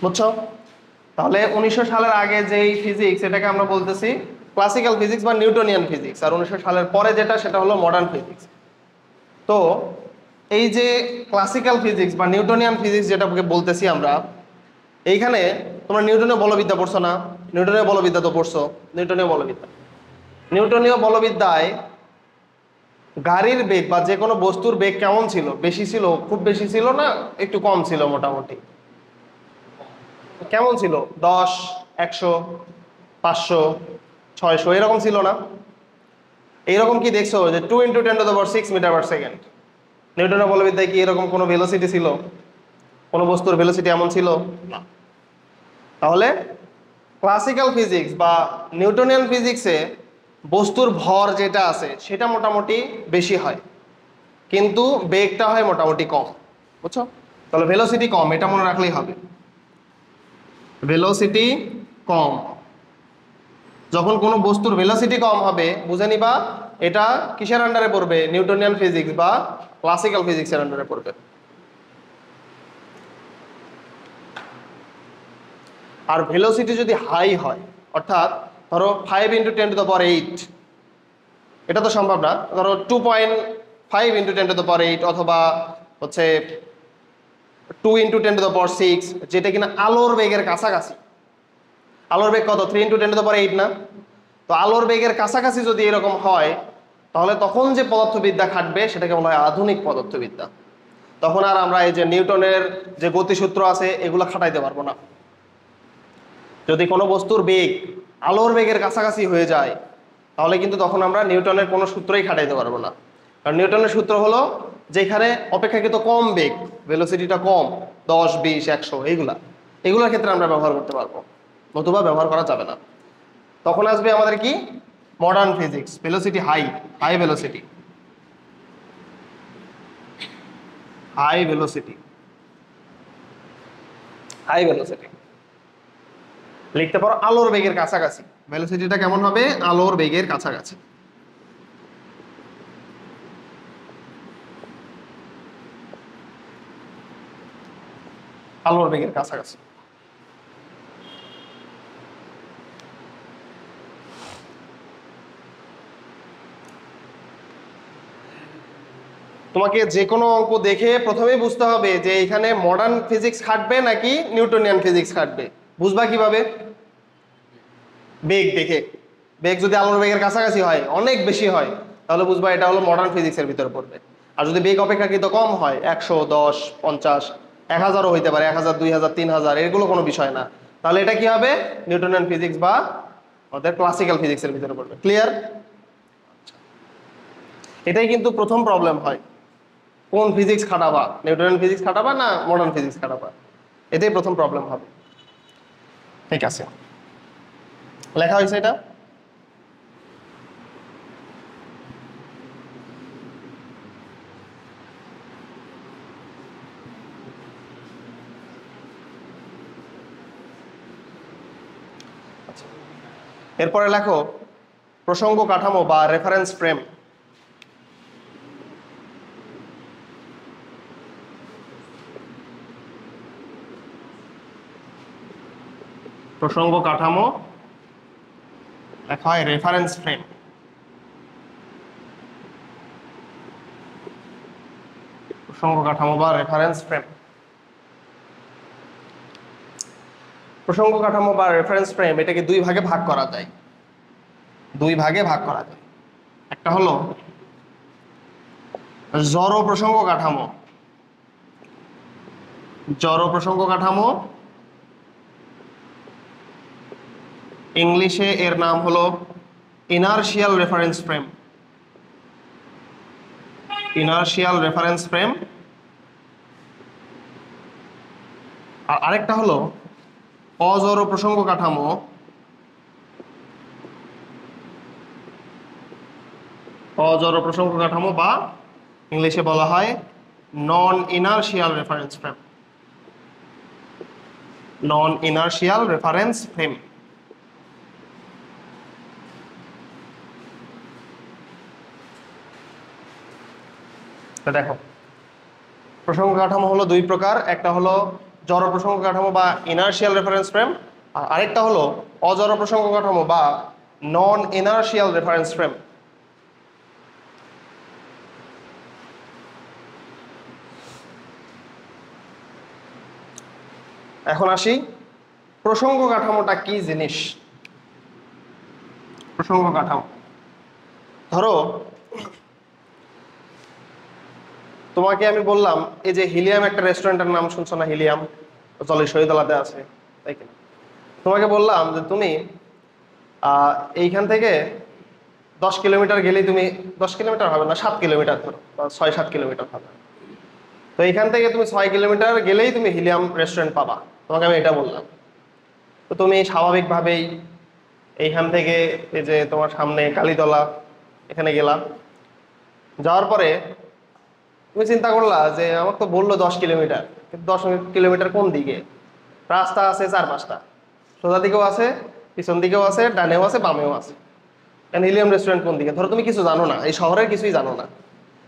বুঝছো? তাহলে 1900 সালের আগে যেই ফিজিক্স, এটাকে আমরা বলতেছি ক্লাসিক্যাল ফিজিক্স বা নিউটনিয়ান ফিজিক্স, আর 1900 সালের পরে যেটা সেটা হলো মডার্ন ফিজিক্স। তো এই যে ক্লাসিক্যাল ফিজিক্স বা নিউটনিয়ান ফিজিক্স যেটাকে বলতেছি আমরা, এইখানে তোমরা নিউটনীয় বলবিদ্যা পড়ছো না? নিউটনীয় বলবিদ্যা তো পড়ছো। নিউটনীয় বলবিদ্যায় গাড়ির বেগ বা যে কোনো বস্তুর বেগ কেমন ছিল? বেশি ছিল, খুব বেশি ছিল, না একটু কম ছিল? মোটামুটি কেমন ছিল? 10, 100, 500, 600 এরকম ছিল না? এইরকম কি দেখছো যে 2 × 10⁶ মিটার পার সেকেন্ড? নিউটনের বলবিদ্যায় কি এরকম কোনো ভেলোসিটি ছিল? কোনো বস্তুর ভেলোসিটি এমন ছিল না। তাহলে ক্লাসিক্যাল ফিজিক্স বা নিউটনিয়ান ফিজিক্সে বস্তুর ভর যেটা আছে সেটা মোটামুটি বেশি হয়, কিন্তু বেগটা হয় মোটামুটি কম। বুঝছো? তাহলে ভেলোসিটি কম, এটা মনে রাখলেই হবে। ভেলোসিটি কম, যখন কোনো বস্তুর ভেলোসিটি কম হবে বুঝে নিবা এটা কিসের আন্ডারে পড়বে? নিউটনিয়ান ফিজিক্স বা ক্লাসিক্যাল ফিজিক্সের আন্ডারে পড়বে। আর ভেলোসিটি যদি হাই হয়, অর্থাৎ ধরো 5 × 10⁸, এটা তো সম্ভব না। ধরো 2.5 × 10⁸, অথবা হচ্ছে 2 × 10⁶, যেটা কিনা আলোর বেগের কাছাকাছি। আলোর বেগ কত? 3 × 10⁸ না? তো আলোর বেগের কাছাকাছি যদি এরকম হয়, তাহলে তখন যে পদার্থবিদ্যা খাটবে সেটাকে বলা হয় আধুনিক পদার্থবিদ্যা। তখন আর আমরা এই যে নিউটনের যে গতিসূত্র আছে এগুলো খাটাইতে পারবো না। যদি কোনো বস্তুর বেগ আলোর বেগের কাছাকাছি হয়ে যায়, তাহলে কিন্তু তখন আমরা নিউটনের কোনো সূত্রই খাটাইতে পারবো না। কারণ নিউটনের সূত্র হলো যেখানে অপেক্ষাকৃত কম বেগ, ভেলোসিটিটা কম, 10, 20, 100, এগুলোর ক্ষেত্রে আমরা ব্যবহার করতে পারবো, নতুবা ব্যবহার করা যাবে না। তখন আসবে আমাদের কি? Modern physics, velocity high, high velocity, high velocity, high velocity. লিখতে পারো আলোর বেগের কাছাকাছি। ভেলোসিটিটা কেমন হবে? আলোর বেগের কাছাকাছি। আলোর বেগের কাছাকাছি। তোমাকে যে কোনো অঙ্ক দেখে প্রথমেই বুঝতে হবে যে এখানে মডার্ন ফিজিক্স খাটবে নাকি নিউটনিয়ান ফিজিক্স খাটবে। বুঝবা কিভাবে? বেগ দেখে। বেগ যদি আলোর বেগের কাছাকাছি হয়, অনেক বেশি হয়, তাহলে বুঝবা এটা হলো মডার্ন ফিজিক্সের ভিতরে পড়বে। আর যদি বেগ অপেক্ষাকৃত কম হয়, 100, 10, 50, 1000ও হইতে পারে, 1000, 2000, 3000, এগুলো কোনো বিষয় না, তাহলে এটা কি হবে? নিউটনিয়ান ফিজিক্স বা আমাদের ক্লাসিক্যাল ফিজিক্সের ভিতরে পড়বে। ক্লিয়ার? এটাই কিন্তু প্রথম প্রবলেম হয়, কোন ফিজিক্স খাটাবা? নিউটনিয়ান ফিজিক্স খাটাবা না মডার্ন ফিজিক্স খাটাবা? এটাই প্রথম প্রবলেম হবে। ঠিক আছে, লেখা হয়েছে এটা। এরপরে লেখো প্রসঙ্গ কাঠামো বা রেফারেন্স ফ্রেম। প্রসঙ্গ কাঠামো লেখা হয় রেফারেন্স ফ্রেম। প্রসঙ্গ কাঠামো বা রেফারেন্স ফ্রেম। প্রসঙ্গ কাঠামো বা রেফারেন্স ফ্রেম এটাকে দুই ভাগে ভাগ করা যায়। দুই ভাগে ভাগ করা যায়। একটা হলো জড় প্রসঙ্গ কাঠামো। জড় প্রসঙ্গ কাঠামো, ইংলিশে এর নাম হলো inertial reference frame. Inertial reference frame. আর আরেকটা হলো অজড় প্রসঙ্গ কাঠামো। অজড় প্রসঙ্গ কাঠামো বা ইংলিশে বলা হয় নন ইনারশিয়াল রেফারেন্স ফ্রেম। নন ইনারশিয়াল রেফারেন্স ফ্রেম। দেখো প্রসঙ্গ কাঠামো হলো দুই প্রকার, একটা হলো জড় প্রসঙ্গ কাঠামো বা ইনার্শিয়াল রেফারেন্স ফ্রেম, আর আরেকটা হলো অজড় প্রসঙ্গ কাঠামো বা নন ইনার্শিয়াল রেফারেন্স ফ্রেম। এখন আসি প্রসঙ্গ কাঠামোটা কি জিনিস। প্রসঙ্গ কাঠামো, ধরো তোমাকে আমি বললাম এই যে হিলিয়াম একটা রেস্টুরেন্টের নাম শুনছো না, হিলিয়াম চলে শহীদুল্লাহতে আছে, তাই কিনা? তোমাকে বললাম যে তুমি এইখান থেকে 10 কিলোমিটার গেলেই তুমি, 10 কিলোমিটার হবে না, 7 কিলোমিটার ধরো, 6-7 কিলোমিটার হবে। তো এইখান থেকে তুমি 6 কিলোমিটার গেলেই তুমি হিলিয়াম রেস্টুরেন্ট পাবা, তোমাকে আমি এটা বললাম। তো তুমি স্বাভাবিকভাবেই এইখান থেকে এই যে তোমার সামনে কালীতলা এখানে গেলা, যাওয়ার পরে তুমি চিন্তা করলা যে আমার তো বললো 10 কিলোমিটার, কিন্তু 10 কিলোমিটার কোন দিকে? রাস্তা আছে 4-5টা, সোজা দিকেও আছে, পিছন দিকেও আছে, ডানেও আছে, বামেও আছে। হিলিয়াম রেস্টুরেন্ট কোন দিকে? ধরো তুমি কিছু জানো না, এই শহরের কিছুই জানো না,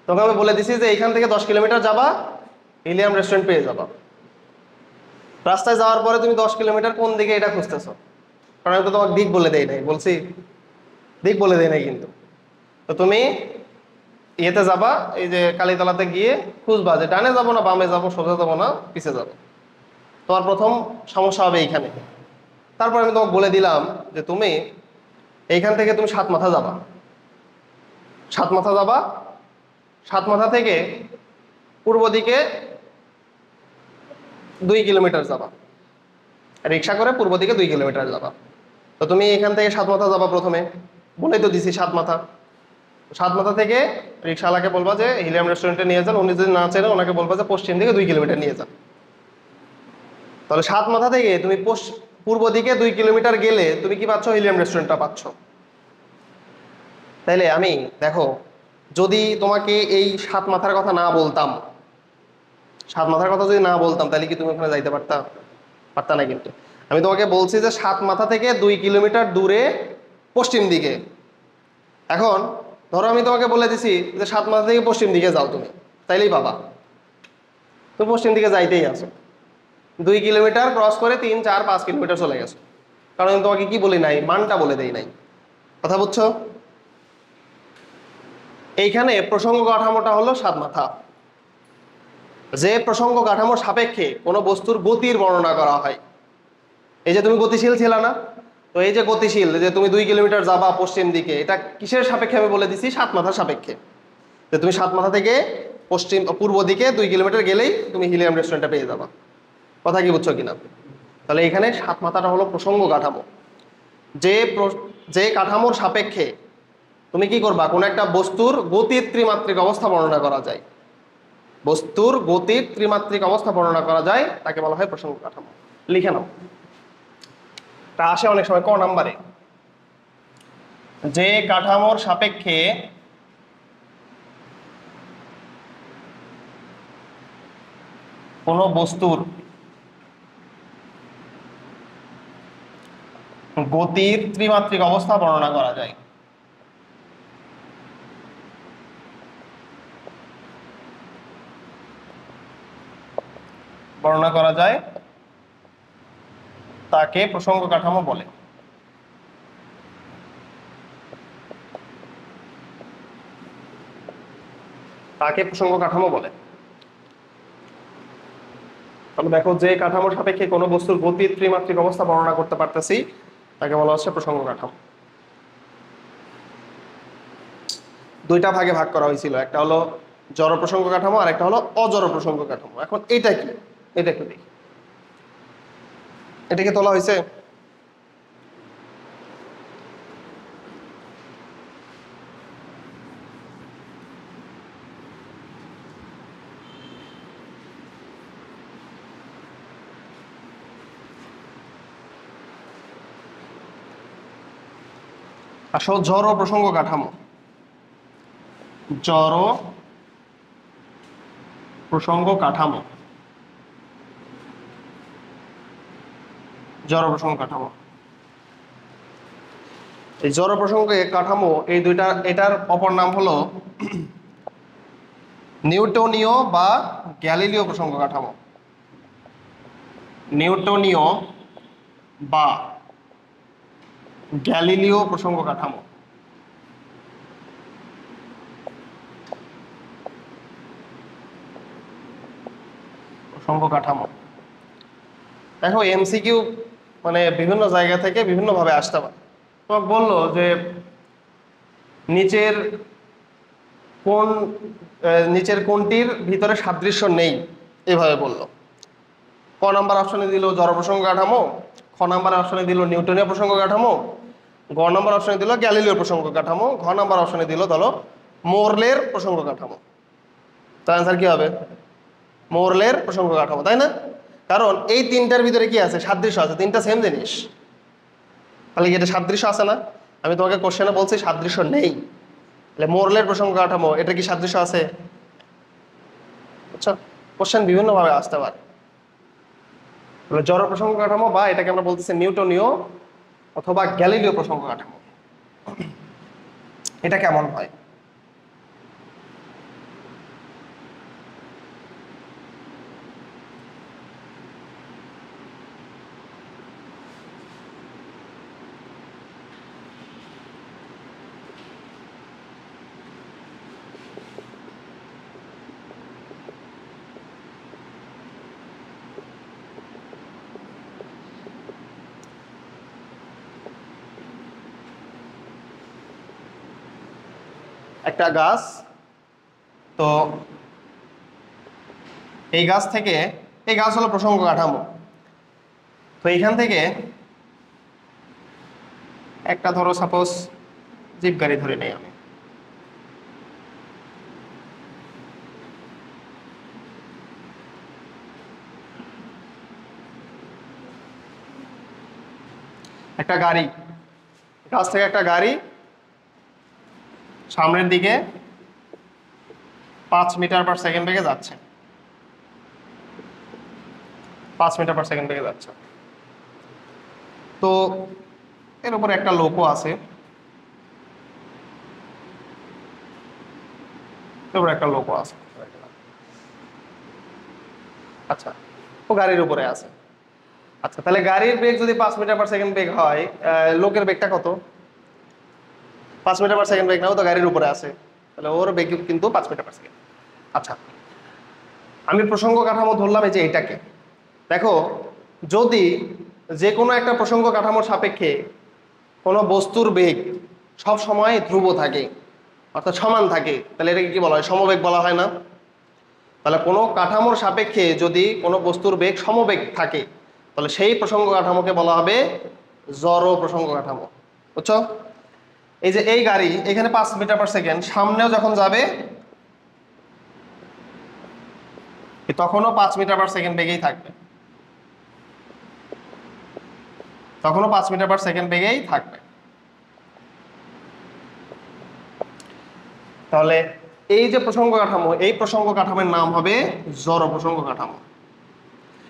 তোমাকে আমি বলে দিছি যে এইখান থেকে 10 কিলোমিটার যাবা, হিলিয়াম রেস্টুরেন্ট পেয়ে যাবা। রাস্তায় যাওয়ার পরে তুমি 10 কিলোমিটার কোন দিকে এটা খুঁজতেছো, কারণ আমি তো তোমাকে দিক বলে দেই নাই, বলছি দিক বলে দেই নাই কিন্তু। তো তুমি ইয়েতে যাবা, এই যে কালীতলাতে গিয়ে খুঁজবা যে ডানে যাবো না বামে যাবো, সোজা যাবো না পিছে যাবো। তোমার প্রথম সমস্যা হবে এইখানে। তারপর আমি তোমাকে বলে দিলাম যে তুমি এইখান থেকে তুমি 7 মাথা যাবা, 7 মাথা যাবা, 7 মাথা থেকে পূর্ব দিকে 2 কিলোমিটার যাবা, রিক্সা করে পূর্ব দিকে 2 কিলোমিটার যাবা। তো তুমি এখান থেকে 7 মাথা যাবা, প্রথমে বলেই তো দিছি 7 মাথা। 7 মাথা থেকে রিক্সাওয়ালাকে বলবা যে হিলিয়াম রেস্টুরেন্টে নিয়ে যান, উনি যদি না চেনে ওনাকে বলবা যে পশ্চিম দিকে 2 কিলোমিটার নিয়ে যান। তাহলে 7 মাথা থেকে তুমি পূর্ব দিকে 2 কিলোমিটার গেলে তুমি কি পাচ্ছ? হিলিয়াম রেস্টুরেন্টটা পাচ্ছ। তাইলে আমি দেখো, যদি তোমাকে এই 7 মাথার কথা না বলতাম, 7 মাথার কথা যদি না বলতাম, তাহলে কি তুমি ওখানে যাইতে পারতা? পারতা না। কিন্তু আমি তোমাকে বলছি যে 7 মাথা থেকে 2 কিলোমিটার দূরে পশ্চিম দিকে। এখন ধরো আমি তোমাকে বলে দিছি যে 7 মাথা থেকে পশ্চিম দিকে যাও তুমি, তাইলেই পাবা। তুমি পশ্চিম দিকে যাইতেই আছো, 2 কিলোমিটার ক্রস করে 3-4-5 কিলোমিটার চলে গেছো, কারণ আমি তোমাকে কি বলি নাই, মানটা বলে দেই নাই। কথা বুঝছো? এইখানে প্রসঙ্গ কাঠামোটা হলো 7 মাথা। যে প্রসঙ্গ কাঠামোর সাপেক্ষে কোনো বস্তুর গতির বর্ণনা করা হয়। এই যে তুমি গতিশীল ছিল না, তো এই যে গতিশীল যে তুমি 2 কিলোমিটার যাবা পশ্চিম দিকে, এটা কিসের সাপেক্ষে আমি বলে দিছি? 7 মাথার সাপেক্ষে। যে তুমি 7 মাথা থেকে পূর্ব দিকে 2 কিলোমিটার গেলেই তুমি হিলিয়াম রেস্টুরেন্টটা পেয়ে যাবা। কথা কি বুঝছো কিনা? তাহলে এখানে 7 মাথাটা হলো প্রসঙ্গ কাঠামো। যে কাঠামোর সাপেক্ষে তুমি কি করবা, কোন একটা বস্তুর গতির ত্রিমাত্রিক অবস্থা বর্ণনা করা যায়, বস্তুর গতির ত্রিমাত্রিক অবস্থা বর্ণনা করা যায়, তাকে বলা হয় প্রসঙ্গ কাঠামো। লিখে নাও, তা আসে অনেক সময় ক নাম্বারে। যে কাঠামোর সাপেক্ষে কোনো বস্তুর গতির ত্রিমাত্রিক অবস্থা বর্ণনা করা যায়। বর্ণনা করা যায় তাকে প্রসঙ্গ কাঠামো বলে। তাকে প্রসঙ্গ কাঠামো বলে। তাহলে দেখো, যে কাঠামোর সাপেক্ষে কোনো বস্তুর গতির ত্রিমাত্রিক অবস্থা বর্ণনা করতে পারতেছি, তাকে বলা হচ্ছে প্রসঙ্গ কাঠামো। দুইটা ভাগে ভাগ করা হয়েছিল, একটা হলো জড় প্রসঙ্গ কাঠামো আর একটা হলো অজড় প্রসঙ্গ কাঠামো। এখন এটা কি, এটা একটু দেখি। এটাকে তোলা হয়েছে? আসো জড় প্রসঙ্গ কাঠামো। জড় প্রসঙ্গ কাঠামো, জড় প্রসঙ্গ কাঠামো। এই জড় প্রসঙ্গ কাঠামো, এই দুইটা, এটার অপর নাম হলো নিউটনীয় বা গ্যালিলীয় প্রসঙ্গ কাঠামো, নিউটনীয় বা গ্যালিলীয় প্রসঙ্গ কাঠামো। প্রসঙ্গ কাঠামো দেখো এমসিকিউ মানে বিভিন্ন জায়গা থেকে বিভিন্নভাবে আসতে পারে। তোমাকে বললো যে নিচের কোন নিচের কোনটির ভিতরে সাদৃশ্য নেই, এভাবে বললো। ক নাম্বার অপশনে দিল জড় প্রসঙ্গ কাঠামো, খ নাম্বার অপশনে দিল নিউটনীয় প্রসঙ্গ কাঠামো, গ নাম্বার অপশনে দিল গ্যালিলীয় প্রসঙ্গ কাঠামো, ঘ নাম্বার অপশনে দিল ধরো মোরলের প্রসঙ্গ কাঠামো। তার অ্যান্সার কি হবে? মোরলের প্রসঙ্গ কাঠামো, তাই না? কারণ এই তিনটার ভিতরে কি আছে? সাদৃশ্য আছে, তিনটা সেম জিনিস। তাহলে কি এটা সাদৃশ্য আছে না? আমি তোমাকে কোশ্চেনে বলছি সাদৃশ্য নেই, তাহলে মোরলের প্রসঙ্গ কাঠামো এটা কি সাদৃশ্য আছে? আচ্ছা, কোশ্চেন বিভিন্নভাবে আসতে পারে। জড় প্রসঙ্গ কাঠামো বা এটাকে আমরা বলতেছি নিউটনীয় অথবা গ্যালিলীয় প্রসঙ্গ কাঠামো, এটা কেমন হয়? একটা গাছ, তো এই গাছ থেকে, এই গাছ হলো প্রসঙ্গ কাঠামো, তো এইখান থেকে একটা ধরো সাপোজ জিপ গাড়ি ধরে নেই আমি, একটা গাড়ি, গাছ থেকে একটা গাড়ি সামনের দিকে 5 মিটার পার সেকেন্ড বেগে যাচ্ছে, 5 মিটার পার সেকেন্ড বেগে যাচ্ছে। তো এর উপরে একটা লোকও আছে, এর উপরে একটা লোকও আছে। আচ্ছা, ও গাড়ির উপরে আছে। আচ্ছা, তাহলে গাড়ির বেগ যদি 5 মিটার পার সেকেন্ড বেগ হয়, লোকের বেগটা কত? 5 মিটার পার সেকেন্ড বেগ না, ও তো গাড়ির উপরে আছে, তাহলে ওর বেগ কিন্তু 5 মিটার পার সেকেন্ড। আচ্ছা, আমি প্রসঙ্গ কাঠামো ধরলাম এই যে এটাকে। দেখো, যদি যে কোনো একটা প্রসঙ্গ কাঠামোর সাপেক্ষে কোনো বস্তুর বেগ সব সময় ধ্রুব থাকে, অর্থাৎ সমান থাকে, তাহলে এটাকে কি বলা হয়? সমবেগ বলা হয় না? তাহলে কোনো কাঠামোর সাপেক্ষে যদি কোনো বস্তুর বেগ সমবেগ থাকে, তাহলে সেই প্রসঙ্গ কাঠামোকে বলা হবে জড় প্রসঙ্গ কাঠামো। বুঝছো? এই যে এই গাড়ি এখানে 5 মিটার পার সেকেন্ড, সামনেও যখন যাবে তখনও 5 মিটার পার সেকেন্ড বেগেই থাকবে, তখনও 5 মিটার পার সেকেন্ড বেগেই থাকবে। তাহলে এই যে প্রসঙ্গ কাঠামো, এই প্রসঙ্গ কাঠামোর নাম হবে জড় প্রসঙ্গ কাঠামো।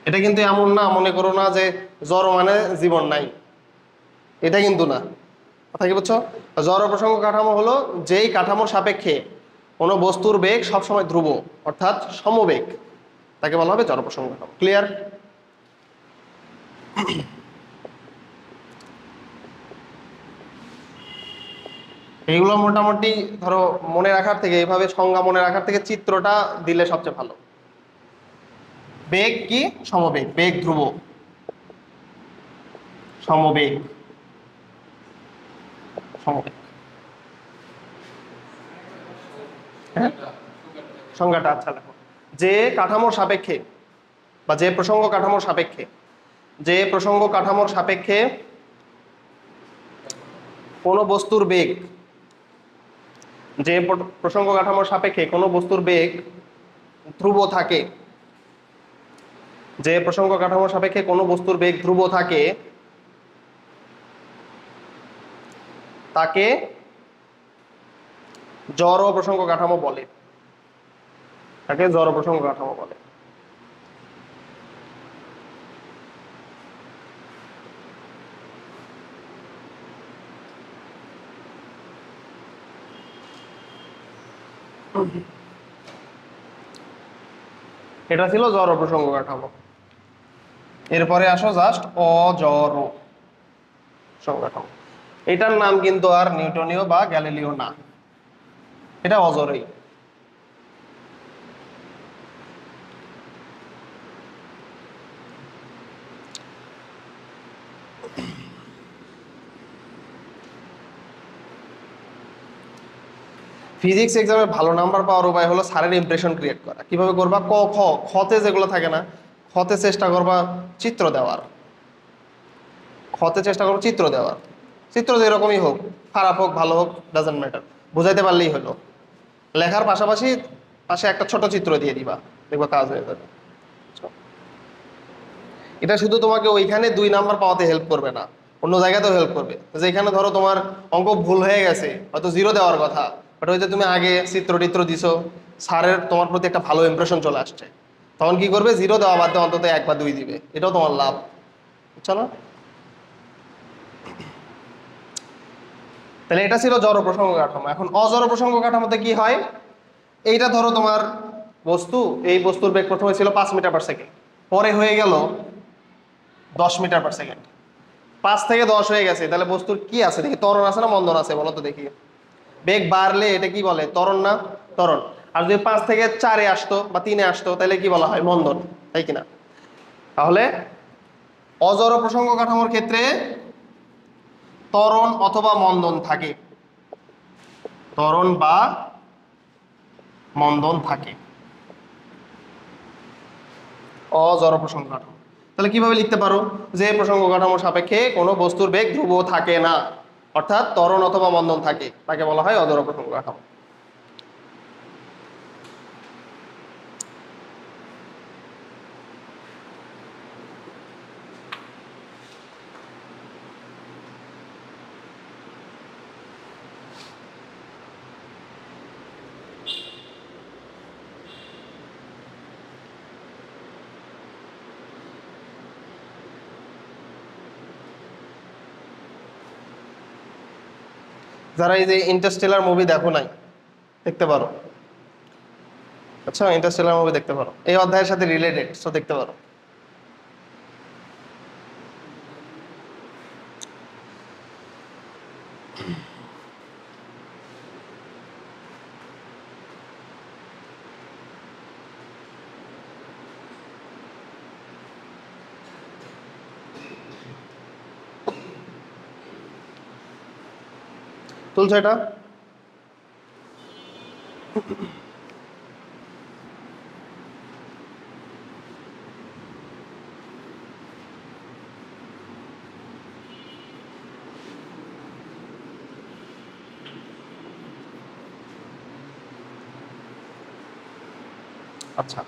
এটা কিন্তু এমন না, মনে করো না যে জড় মানে জীবন নাই, এটা কিন্তু না। কথা কি বুঝছো? জড় প্রসঙ্গ কাঠামো হলো যেই কাঠামোর সাপেক্ষে কোনো বস্তুর বেগ সবসময় ধ্রুব, অর্থাৎ সমবেগ, তাকে বলা হবে জড় প্রসঙ্গ কাঠামো। ক্লিয়ার? এইগুলো মোটামুটি ধরো মনে রাখার থেকে, এইভাবে সংজ্ঞা মনে রাখার থেকে চিত্রটা দিলে সবচেয়ে ভালো। বেগ কি? সমবেগ, বেগ ধ্রুব, সমবেগ, সমবেগ। হ্যাঁ, সংজ্ঞাটা আচ্ছা লেখো। যে কাঠামোর সাপেক্ষে বা যে প্রসঙ্গ কাঠামোর সাপেক্ষে, যে প্রসঙ্গ কাঠামোর সাপেক্ষে কোনো বস্তুর বেগ, যে প্রসঙ্গ কাঠামোর সাপেক্ষে কোনো বস্তুর বেগ ধ্রুব থাকে, যে প্রসঙ্গ কাঠামোর সাপেক্ষে কোনো বস্তুর বেগ ধ্রুব থাকে, তাকে জড় প্রসঙ্গ কাঠামো বলে, তাকে জড় প্রসঙ্গ কাঠামো বলে। এটা ছিল জড় প্রসঙ্গ কাঠামো। এরপরে আসো জাস্ট অজড় প্রসঙ্গ কাঠামো। এটার নাম কিন্তু আর নিউটনীয় বা গ্যালিলিও না, এটা অজড়ই। ফিজিক্স এক্সামে ভালো নাম্বার পাওয়ার উপায় হলো স্যারের ইমপ্রেশন ক্রিয়েট করা। কিভাবে করবা? ক খ খতে যেগুলো থাকে না, খতে চেষ্টা করবা চিত্র দেওয়ার, খতে চেষ্টা করবো চিত্র দেওয়ার। চিত্র যেরকমই হোক, খারাপ হোক ভালো হোক ডাজেন্ট ম্যাটার, বুঝাইতে পারলেই হলো। লেখার পাশাপাশি পাশে একটা ছোট চিত্র দিয়ে দিবা, দেখবা কাজ হয়ে যাবে। এটা শুধু তোমাকে ওইখানে 2 নাম্বার পাওয়াতে হেল্প করবে না, অন্য জায়গাতেও হেল্প করবে। যেখানে ধরো তোমার অঙ্ক ভুল হয়ে গেছে, হয়তো 0 দেওয়ার কথা, বাট ওই যে তুমি আগে চিত্র টিত্র দিছো, স্যারের তোমার প্রতি একটা ভালো ইমপ্রেশন চলে আসছে, তখন কি করবে? 0 দেওয়া বাদ দিয়ে অন্তত 1 বা 2 দিবে, এটাও তোমার লাভ। বুঝছো না? তাহলে এটা ছিল জড় প্রসঙ্গ কাঠামো। এখন অজড় প্রসঙ্গ কাঠামোতে কি হয়? এইটা ধরো তোমার বস্তু, এই বস্তুর বেগ প্রথমে ছিল 5 মিটার পার সেকেন্ড, পরে হয়ে গেল 10 মিটার পার সেকেন্ড। 5 থেকে 10 হয়ে গেছে, তাহলে বস্তুর কি আছে দেখি? ত্বরণ আছে না মন্দন আছে বলো তো দেখি। বেগ বাড়লে এটা কি বলে? ত্বরণ না? ত্বরণ। আর যদি 5 থেকে 4-এ আসতো বা 3-এ আসতো, তাহলে কি বলা হয়? মন্দন, তাই কিনা? তাহলে অজড় প্রসঙ্গ কাঠামোর ক্ষেত্রে ত্বরণ অথবা মন্দন থাকে, ত্বরণ বা মন্দন থাকে অজড় প্রসঙ্গ কাঠামো। তাহলে কিভাবে লিখতে পারো? যে প্রসঙ্গ কাঠামোর সাপেক্ষে কোনো বস্তুর বেগ ধ্রুব থাকে না, অর্থাৎ ত্বরণ অথবা মন্দন থাকে, তাকে বলা হয় অজড় প্রসঙ্গ কাঠামো। যারা এই যে ইন্টারস্টেলার মুভি দেখো নাই, দেখতে পারো। আচ্ছা, ইন্টারস্টেলার মুভি দেখতে পারো, এই অধ্যায়ের সাথে রিলেটেড, সো দেখতে পারো। তুলছো এটা? আচ্ছা,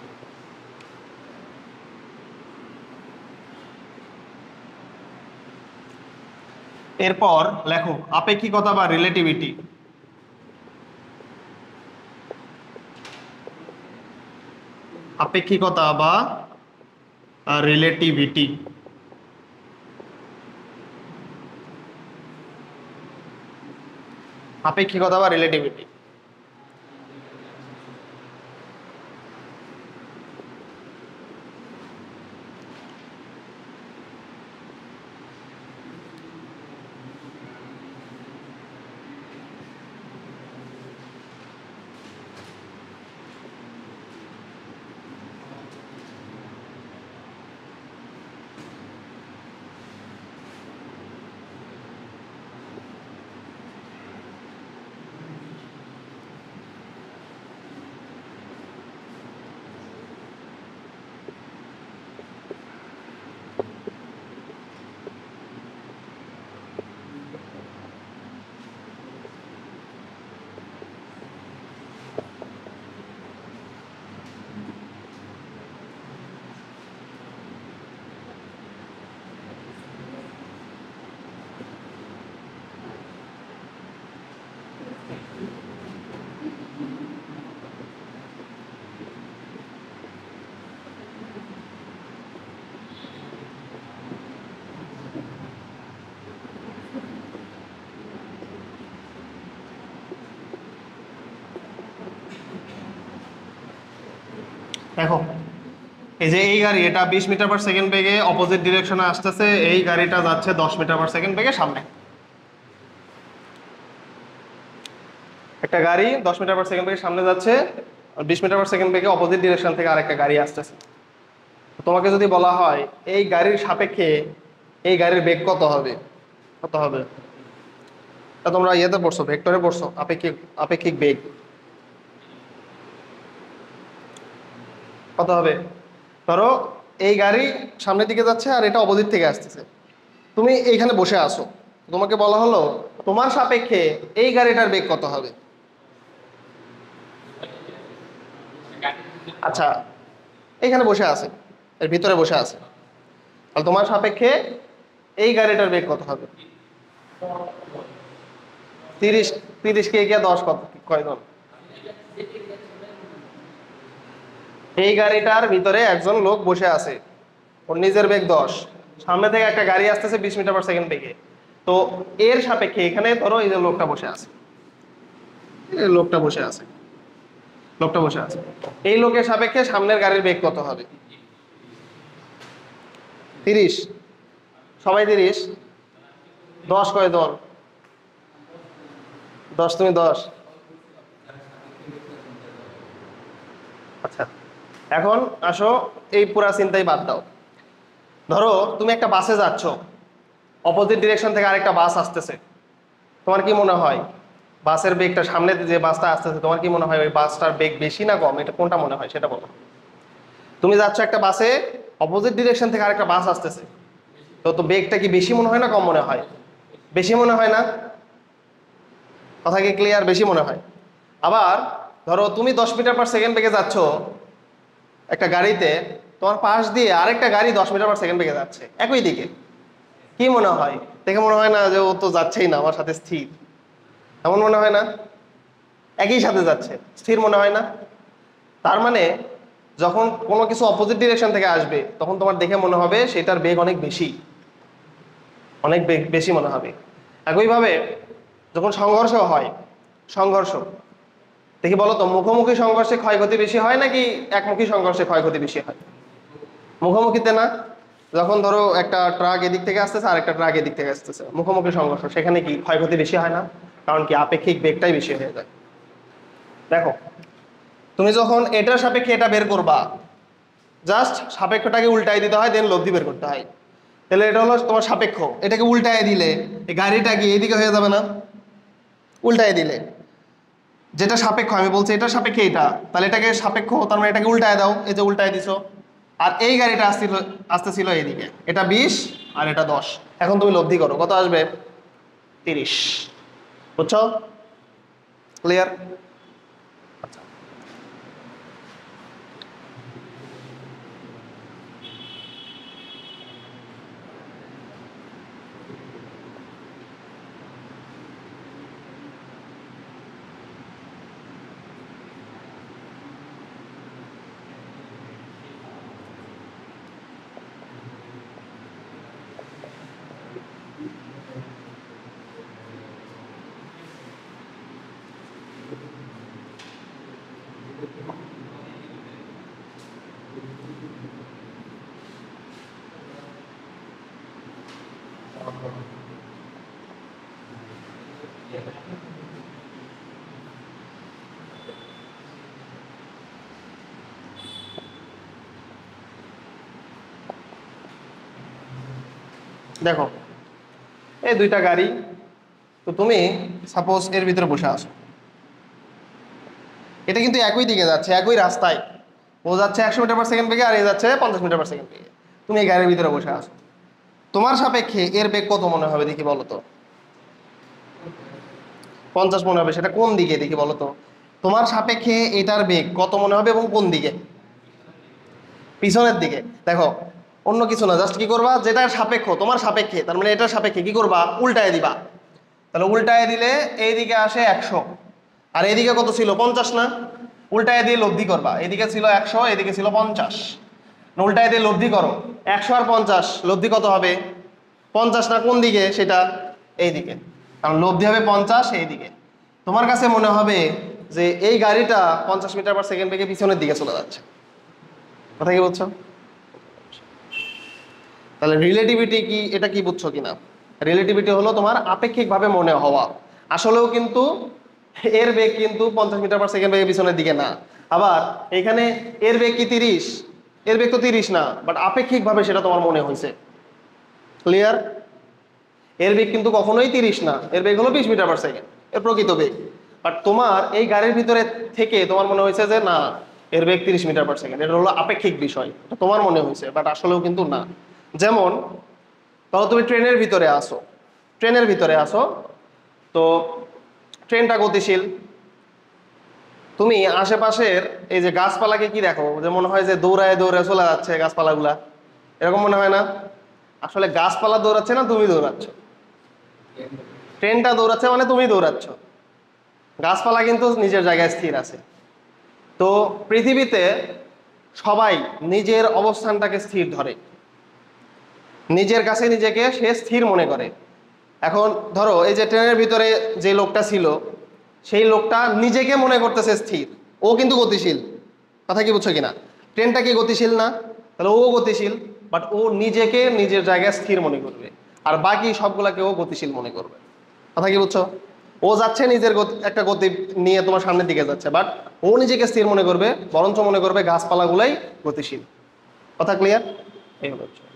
এরপর লেখো আপেক্ষিকতা বা রিলেটিভিটি। আপেক্ষিকতা বা রিলেটিভিটি। আপেক্ষিকতা বা রিলেটিভিটি। দেখো এই যে এই গাড়ি এটা 20 মিটার পার সেকেন্ড বেগে অপোজিট ডিরেকশনে আসতেছে, এই গাড়িটা যাচ্ছে 10 মিটার পার সেকেন্ড বেগে সামনে। একটা গাড়ি 10 মিটার পার সেকেন্ড বেগে সামনে যাচ্ছে, আর 20 মিটার পার সেকেন্ড বেগে অপোজিট ডিরেকশন থেকে আরেকটা গাড়ি আসতেছে। তোমাকে যদি বলা হয় এই গাড়ির সাপেক্ষে এই গাড়ির বেগ কত হবে, কত হবে? তা তোমরা ইয়েতে পড়ছো, ভেক্টরে পড়ছো, আপেক্ষিক আপেক্ষিক বেগ কত হবে? ধরো এই গাড়ি সামনের দিকে যাচ্ছে আর এটা অপোজিট থেকে আসতেছে, তুমি এইখানে বসে আসো, তোমাকে বলা হলো তোমার সাপেক্ষে এই গাড়িটার বেগ কত হবে? আচ্ছা, এইখানে বসে আছে, এর ভিতরে বসে আছে, আর তোমার সাপেক্ষে এই গাড়িটার বেগ কত হবে? 30, 30 কে গিয়ে 10 কত কয়জন? এই গাড়িটার ভিতরে একজন লোক বসে আছে, ওর নিজের বেগ 10, সামনে থেকে একটা গাড়ি আসতেছে 20 মিটার পার সেকেন্ড বেগে। তো এর সাপেক্ষে এখানে ধরো এই যে লোকটা বসে আছে, এই লোকটা বসে আছে, লোকটা বসে আছে, এই লোকের সাপেক্ষে সামনের গাড়ির বেগ কত হবে? 30, সবাই 30, 10 কয়জন? 10, তুমি 10। আচ্ছা, এখন আসো এই পুরা চিন্তাই বাদ দাও। ধরো তুমি একটা বাসে যাচ্ছ, অপোজিট ডিরেকশন থেকে আরেকটা বাস আসতেছে, তোমার কি মনে হয় বাসের বেগটা, সামনে যে বাসটা আসতেছে তোমার কি মনে হয় ওই বাসটার বেগ বেশি না কম? এটা কোনটা মনে হয় সেটা বলো। তুমি যাচ্ছ একটা বাসে, অপোজিট ডিরেকশন থেকে আরেকটা বাস আসতেছে, তো তো বেগটা কি বেশি মনে হয় না কম মনে হয়? বেশি মনে হয় না? কথা কি ক্লিয়ার? বেশি মনে হয়। আবার ধরো তুমি 10 মিটার পার সেকেন্ড বেগে যাচ্ছ একটা গাড়িতে, তোমার পাশ দিয়ে আরেকটা গাড়ি 10 মিটার পার সেকেন্ড বেগে যাচ্ছে একই দিকে, কি মনে হয়? দেখে মনে হয় না যে ও তো যাচ্ছেই না আমার সাথে স্থির, এমন মনে হয় না? একই সাথে যাচ্ছে, স্থির মনে হয় না? তার মানে যখন কোনো কিছু অপোজিট ডিরেকশন থেকে আসবে তখন তোমার দেখে মনে হবে সেটার বেগ অনেক বেশি, অনেক বেগ বেশি মনে হবে। একইভাবে যখন সংঘর্ষ হয়, সংঘর্ষ দেখি বলো তো, মুখোমুখি সংঘর্ষে ক্ষয়ক্ষতি বেশি হয় নাকি একমুখী সংঘর্ষে ক্ষয়ক্ষতি বেশি হয়? মুখোমুখিতে না? যখন ধরো একটা ট্রাক এদিক থেকে আসতেছে আর একটা ট্রাক এদিক থেকে আসতেছে, মুখোমুখি সংঘর্ষ, সেখানে কি ক্ষয়ক্ষতি বেশি হয় না? কারণ কি আপেক্ষিক বেগটাই বেশি হয়ে যায়। দেখো তুমি যখন এটার সাপেক্ষে এটা বের করবা, জাস্ট সাপেক্ষটাকে উল্টাই দিতে হয়, দেন লব্ধি বের করতে হয়। তাহলে এটা হলো তোমার সাপেক্ষ, এটাকে উল্টায় দিলে এই গাড়িটা কি এইদিকে হয়ে যাবে না? উল্টায় দিলে যেটা সাপেক্ষ, আমি বলছি এটা সাপেক্ষে এটা, তাহলে এটাকে সাপেক্ষ, তার মানে এটাকে উল্টায় দাও, এই যে উল্টায় দিছো। আর এই গাড়িটা আসতেছিল এইদিকে, এটা 20 আর এটা 10, এখন তুমি লব্ধি করো, কত আসবে? 30। বুঝছো? ক্লিয়ার? দেখো এই দুইটা গাড়ি, তো তুমি সাপোজ এর ভিতরে বসে আছো, এটা কিন্তু একই দিকে যাচ্ছে, একই রাস্তায়, ও যাচ্ছে 100 মিটার পার সেকেন্ড বেগে আর এ যাচ্ছে 50 মিটার পার সেকেন্ড বেগে, তুমি এই গাড়ির ভিতরে বসে আছো, তোমার সাপেক্ষে এর বেগ কত মনে হবে দেখি বলো তো? 50 মনে হবে, সেটা কোন দিকে দেখি বলো তো? তোমার সাপেক্ষে এটার বেগ কত মনে হবে এবং কোন দিকে? পিছনের দিকে। দেখো অন্য কিছু না, জাস্ট কি করবা, যেটার সাপেক্ষ তোমার সাপেক্ষে, তার মানে এটার সাপেক্ষে কি করবা, উল্টায় দিবা। তাহলে উল্টায় দিলে এইদিকে আসে 100, আর এদিকে কত ছিল, 50 না? উল্টায় দিয়ে লব্ধি করবা, এদিকে ছিল 100, এদিকে ছিল 50, উল্টায় দিয়ে লব্ধি করো, 100 আর 50 লব্ধি কত হবে? 50 না? কোন দিকে সেটা? এইদিকে, কারণ লব্ধি হবে 50 এইদিকে। তোমার কাছে মনে হবে যে এই গাড়িটা 50 মিটার পার সেকেন্ড বেগে পিছনের দিকে চলে যাচ্ছে। কথা কি বলছো? তাহলে রিলেটিভিটি কি, এটা কি বুঝছো কিনা? রিলেটিভিটি হলো তোমার আপেক্ষিকভাবে মনে হওয়া। আসলেও কিন্তু এর বেগ কিন্তু 50 মিটার পার সেকেন্ড বেগে পিছনের দিকে না। আবার এখানে এর বেগ কি 30, এর বেগ তো 30 না, বাট আপেক্ষিকভাবে সেটা তোমার মনে হয়েছে। ক্লিয়ার? এর বেগ কিন্তু কখনোই 30 না, এর বেগ হলো 20 মিটার পার সেকেন্ড, এর প্রকৃত বেগ। বাট তোমার এই গাড়ির ভিতরে থেকে তোমার মনে হয়েছে যে না, এর বেগ 30 মিটার পার সেকেন্ড। এটা হলো আপেক্ষিক বিষয়, এটা তোমার মনে হয়েছে, বাট আসলেও কিন্তু না। যেমন ধরো তুমি ট্রেনের ভিতরে আসো, ট্রেনের ভিতরে আসো, তো ট্রেনটা গতিশীল, তুমি আশেপাশের এই যে গাছপালাকে কি দেখো, যে মনে হয় যে দৌড়ায় দৌড়ায় চলে যাচ্ছে গাছপালাগুলা, এরকম মনে হয় না? আসলে গাছপালা দৌড়াচ্ছে না, তুমি দৌড়াচ্ছ। ট্রেনটা দৌড়াচ্ছে মানে তুমি দৌড়াচ্ছ, গাছপালা কিন্তু নিজের জায়গায় স্থির আছে। তো পৃথিবীতে সবাই নিজের অবস্থানটাকে স্থির ধরে, নিজের কাছে নিজেকে সে স্থির মনে করে। এখন ধরো এই যে ট্রেনের ভিতরে যে লোকটা ছিল, সেই লোকটা নিজেকে মনে করতেছে স্থির, ও কিন্তু গতিশীল। কথা কি বুঝছো কিনা? ট্রেনটা কি গতিশীল না? তাহলে ও গতিশীল, বাট ও নিজেকে নিজের জায়গায় স্থির মনে করবে, আর বাকি সবগুলাকে ও গতিশীল মনে করবে। কথা কি বুঝছো? ও যাচ্ছে নিজের একটা গতি নিয়ে তোমার সামনের দিকে যাচ্ছে, বাট ও নিজেকে স্থির মনে করবে, বরঞ্চ মনে করবে গাছপালাগুলাই গতিশীল। কথা ক্লিয়ার? এই হলো বিষয়।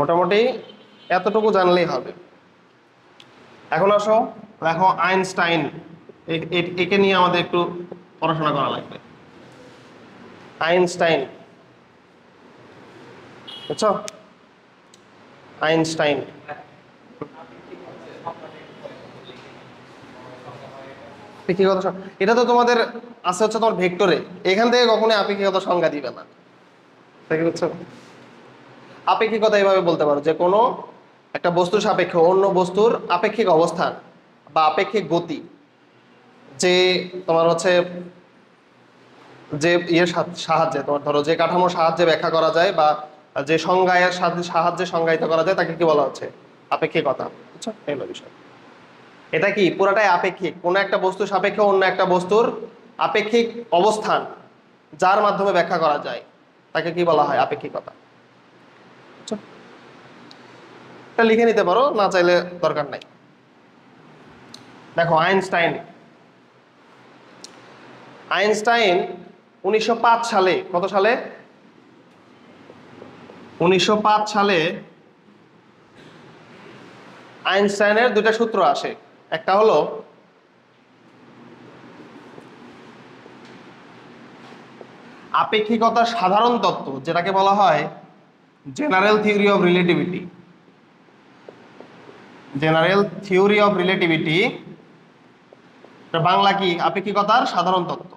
মোটামুটি এতটুকু জানলেই হবে। এখন আসো, দেখো আইনস্টাইন, একে নিয়ে আমাদের একটু পড়াশোনা করা লাগবে। আইনস্টাইন, বুঝছো? আইনস্টাইন আপেক্ষিকতা, এটা তো তোমাদের আছে হচ্ছে তোমার ভেক্টরে, এখান থেকে কখনোই আপেক্ষিকতা সংজ্ঞা দিবে না। ঠিক বুঝছো? আপেক্ষিকতা এইভাবে বলতে পারো যে কোনো একটা বস্তুর সাপেক্ষে অন্য বস্তুর আপেক্ষিক অবস্থান বা আপেক্ষিক গতি, যে তোমার হচ্ছে যে ইয়ের সাহায্যে, তোমার ধরো যে কাঠামোর সাহায্যে ব্যাখ্যা করা যায় বা যে সংজ্ঞায়ের সাহায্যে সংজ্ঞায়িত করা যায়, তাকে কি বলা হচ্ছে? আপেক্ষিকতা। বুঝছো? এই হলো বিষয়। এটা কি পুরাটাই আপেক্ষিক, কোনো একটা বস্তুর সাপেক্ষে অন্য একটা বস্তুর আপেক্ষিক অবস্থান যার মাধ্যমে ব্যাখ্যা করা যায়, তাকে কি বলা হয়? আপেক্ষিকতা। বুঝছো? এটা লিখে নিতে পারো, না চাইলে দরকার নাই। দেখো আইনস্টাইন, আইনস্টাইন 1905 সালে, কত সালে? 1905 সালে আইনস্টাইনের দুইটা সূত্র আসে। একটা হলো আপেক্ষিকতার সাধারণ তত্ত্ব, যেটাকে বলা হয় general theory of relativity. General theory of relativity, Bangla কি? আপেক্ষিকতার সাধারণ তত্ত্ব।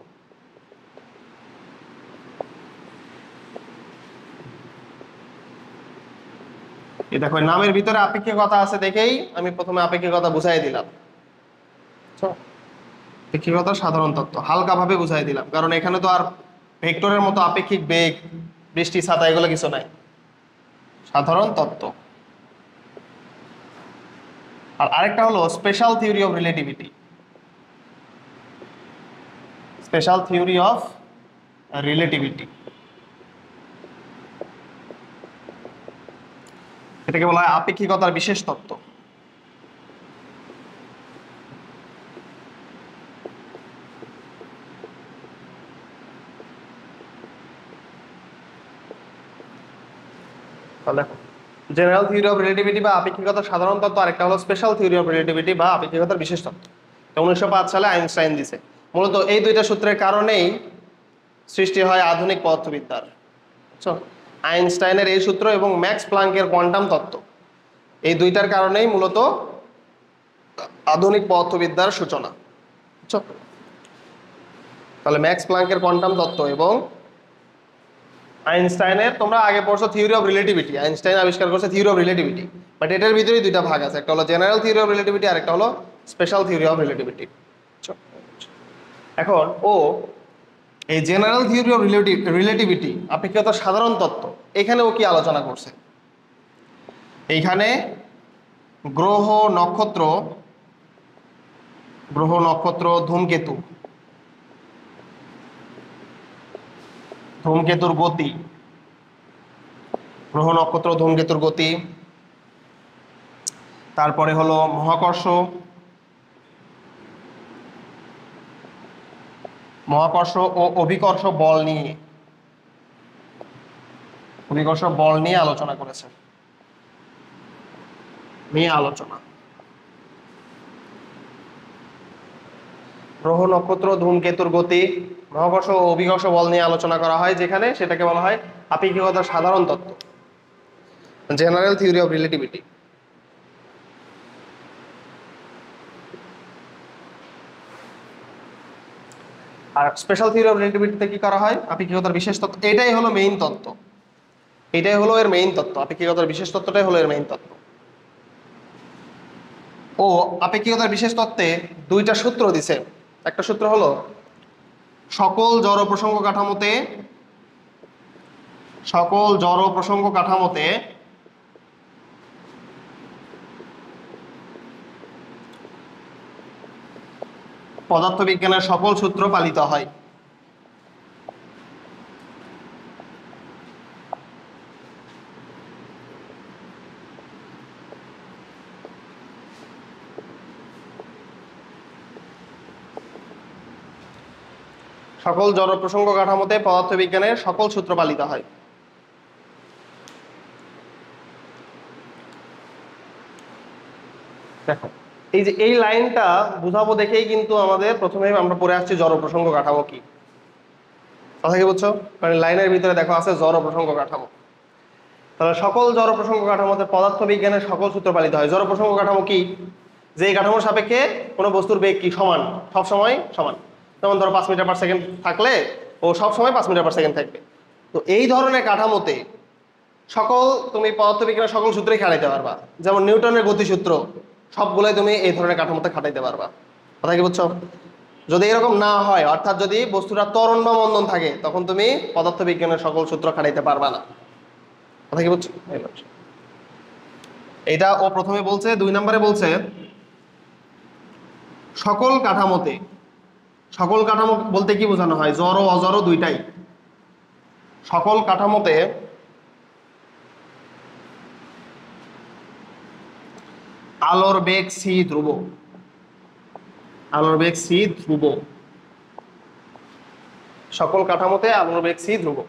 এই দেখো নামের ভিতরে আপেক্ষিকতা আছে দেখেই আমি প্রথমে আপেক্ষিকতা বুঝাই দিলাম। আপেক্ষিকতার সাধারণ তত্ত্ব হালকাভাবে বুঝাই দিলাম, কারণ এখানে তো আর ভেক্টরের মতো আপেক্ষিক বেগ, বৃষ্টি, ছাতা এগুলো কিছু নাই, সাধারণ তত্ত্ব। আর আরেকটা হলো special theory of relativity. Special theory of relativity, এটাকে বলা হয় আপেক্ষিকতার বিশেষ তত্ত্ব। দেখো জেনারেল থিওরি অফ রিলেটিভিটি বা আপেক্ষিকতার সাধারণ তত্ত্ব, আরেকটা হলো স্পেশাল থিওরি অফ রিলেটিভিটি বা আপেক্ষিকতার বিশেষ তত্ত্ব। 1905 সালে আইনস্টাইন দিছে। মূলত এই দুইটা সূত্রের কারণেই সৃষ্টি হয় আধুনিক পদার্থবিদ্যার। বুঝছো? আইনস্টাইনের এই সূত্র এবং ম্যাক্স প্লাঙ্কের কোয়ান্টাম তত্ত্ব, এই দুইটার কারণেই মূলত আধুনিক পদার্থবিদ্যার সূচনা। বুঝছো? তাহলে ম্যাক্স প্লাঙ্কের কোয়ান্টাম তত্ত্ব এবং আইনস্টাইনের, তোমরা আগে পড়ছো থিওরি অফ রিলেটিভিটি, আইনস্টাইন আবিষ্কার করছে থিওরি অফ রিলেটিভিটি, বাট এটার ভিতরেই দুইটা ভাগ আছে, একটা হলো জেনারেল থিওরি অফ রিলেটিভিটি আর একটা হলো স্পেশাল থিওরি অফ রিলেটিভিটি। এখন ও এই জেনারেল থিওরি অফ রিলেটিভিটি, আপেক্ষিকতার সাধারণ তত্ত্ব, এখানেও কি আলোচনা করছে? এইখানে গ্রহ নক্ষত্র ধূমকেতুর গতি, গ্রহ নক্ষত্র ধূমকেতুর গতি, তারপরে হলো মহাকর্ষ ও অভিকর্ষ বল নিয়ে আলোচনা করেছে। গ্রহ নক্ষত্র ধূমকেতুর গতি, মহাকর্ষ ও অভিকর্ষ বল নিয়ে আলোচনা করা হয়, যেখানে সেটাকে বলা হয় আপেক্ষিকতার সাধারণ তত্ত্ব, জেনারেল থিওরি অফ রিলেটিভিটি। আর স্পেশাল থিওরি অফ রিলেটিভিটিতে কি করা হয়? আপেক্ষিকতার বিশেষ তত্ত্ব, এটাই হলো মেইন তত্ত্ব, এটাই হলো এর মেইন তত্ত্ব, আপেক্ষিকতার বিশেষ তত্ত্বটাই হলো এর মেইন তত্ত্ব। ও আপেক্ষিকতার বিশেষ তত্ত্বে দুইটা সূত্র দিছে। একটা সূত্র হলো সকল জড় প্রসঙ্গ কাঠামোতে পদার্থবিজ্ঞানের সকল সূত্র পালিত হয়। সকল জড় প্রসঙ্গ কাঠামোতে পদার্থবিজ্ঞানের সকল সূত্র পালিত হয়। দেখো এই যে এই লাইনটা বুঝাবো দেখেই কিন্তু আমাদের প্রথমে আমরা পড়ে আসছি জড় প্রসঙ্গ কাঠামো কি, কথা কি বুঝছো? কারণ লাইনের ভিতরে দেখো আছে জড় প্রসঙ্গ কাঠামো। তাহলে সকল জড় প্রসঙ্গ কাঠামোতে পদার্থবিজ্ঞানের সকল সূত্র পালিত হয়। জড় প্রসঙ্গ কাঠামো কি? যে এই কাঠামোর সাপেক্ষে কোনো বস্তুর বেগ কি সমান, সবসময় সমান। যেমন ধরো 5 মিটার পার সেকেন্ড থাকলে ও সবসময় 5 মিটার পার সেকেন্ড থাকবে। তো এই ধরনের কাঠামোতে তুমি পদার্থবিজ্ঞানের সকল সূত্রই খাটাইতে পারবা। যেমন নিউটনের গতিসূত্র সবগুলোই তুমি এই ধরনের কাঠামোতে খাটাইতে পারবা, কথা কি বুঝছো? যদি এরকম না হয়, অর্থাৎ যদি বস্তুটা ত্বরণ বা মন্দন থাকে, তখন তুমি পদার্থবিজ্ঞানের সকল সূত্র খাটাইতে পারবা না, কথা কি বুঝছো? এটা ও প্রথমে বলছে। 2 নম্বরে বলছে সকল কাঠামো বলতে কি বোঝানো হয়? জড় অজড় দুইটাই। সকল কাঠামোতে আলোর বেগ c ধ্রুব, সকল কাঠামোতে আলোর বেগ c ধ্রুব।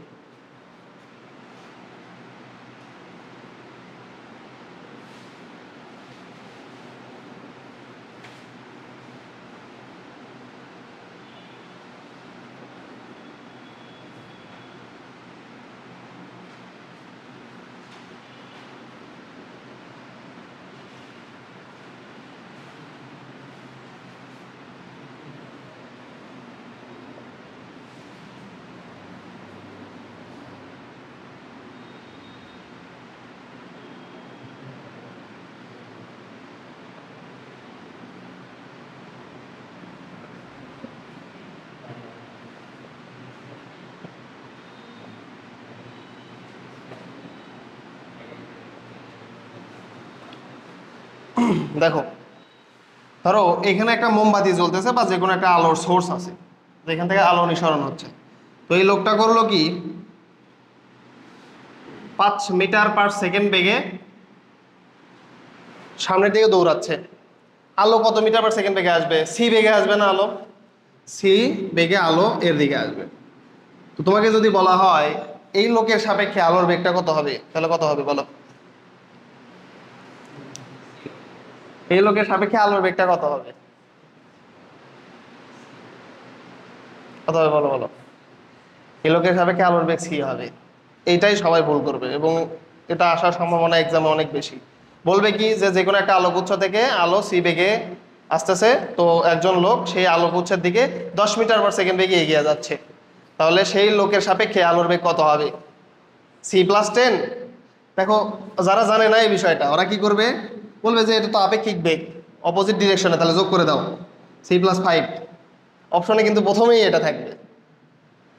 দেখো ধরো এখানে একটা মোমবাতি জ্বলতেছে বা যে কোনো একটা আলোর সোর্স আছে, যেখান থেকে আলো নিঃসরণ হচ্ছে। তো এই লোকটা করলো কি, 5 মিটার পার সেকেন্ড বেগে সামনের দিকে দৌড়াচ্ছে। আলো কত মিটার পার সেকেন্ড বেগে আসবে? c বেগে আসবে না আলো? c বেগে আলো এর দিকে আসবে। তো তোমাকে যদি বলা হয় এই লোকের সাপেক্ষে আলোর বেগটা কত হবে, তাহলে কত হবে বলো? এই লোকের সাপেক্ষে আলোর বেগটা কত হবে? বলো বলো। এই লোকের সাপেক্ষে আলোর বেগ c হবে। এইটাই সবাই ভুল করবে এবং এটা আসার সম্ভাবনা এক্সামে অনেক বেশি। বলবে কি যে কোনো একটা আলোকগুচ্ছ থেকে আলো c বেগে আসতেছে, তো একজন লোক সেই আলোকগুচ্ছের দিকে 10 মিটার পার সেকেন্ড বেগে এগিয়ে যাচ্ছে, তাহলে সেই লোকের সাপেক্ষে আলোর বেগ কত হবে? c + 10। দেখো যারা জানে না এই বিষয়টা, ওরা কি করবে, বলবে যে এটা তো আপেক্ষিক বেগ, অপোজিট ডিরেকশনে, তাহলে যোগ করে দাও c + 5। অপশনে কিন্তু প্রথমেই এটা থাকবে।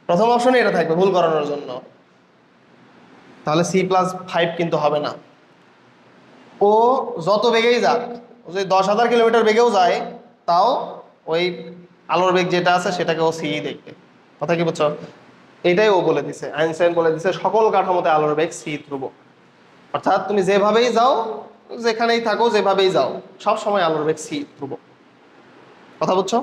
প্রথম অপশনে এটা থাকবে ভুল করানোর জন্য। তাহলে c+5 কিন্তু হবে না। ও যত বেগেই যাক, ও যদি 10,000 কিলোমিটার বেগেও যায়, তাও ওই আলোর বেগ যেটা আছে সেটাকে ও সি দেখবে। কথা কি বুঝছো? এটাই ও বলে দিছে, আইনস্টাইন বলে দিছে সকল কাঠামোতে আলোর বেগ সি ধ্রুব। অর্থাৎ তুমি যেভাবেই যাও, যেখানেই থাকো, যেভাবেই যাও, সব সময় আলোর বেগ সি ধ্রুব। কথা বুঝছো?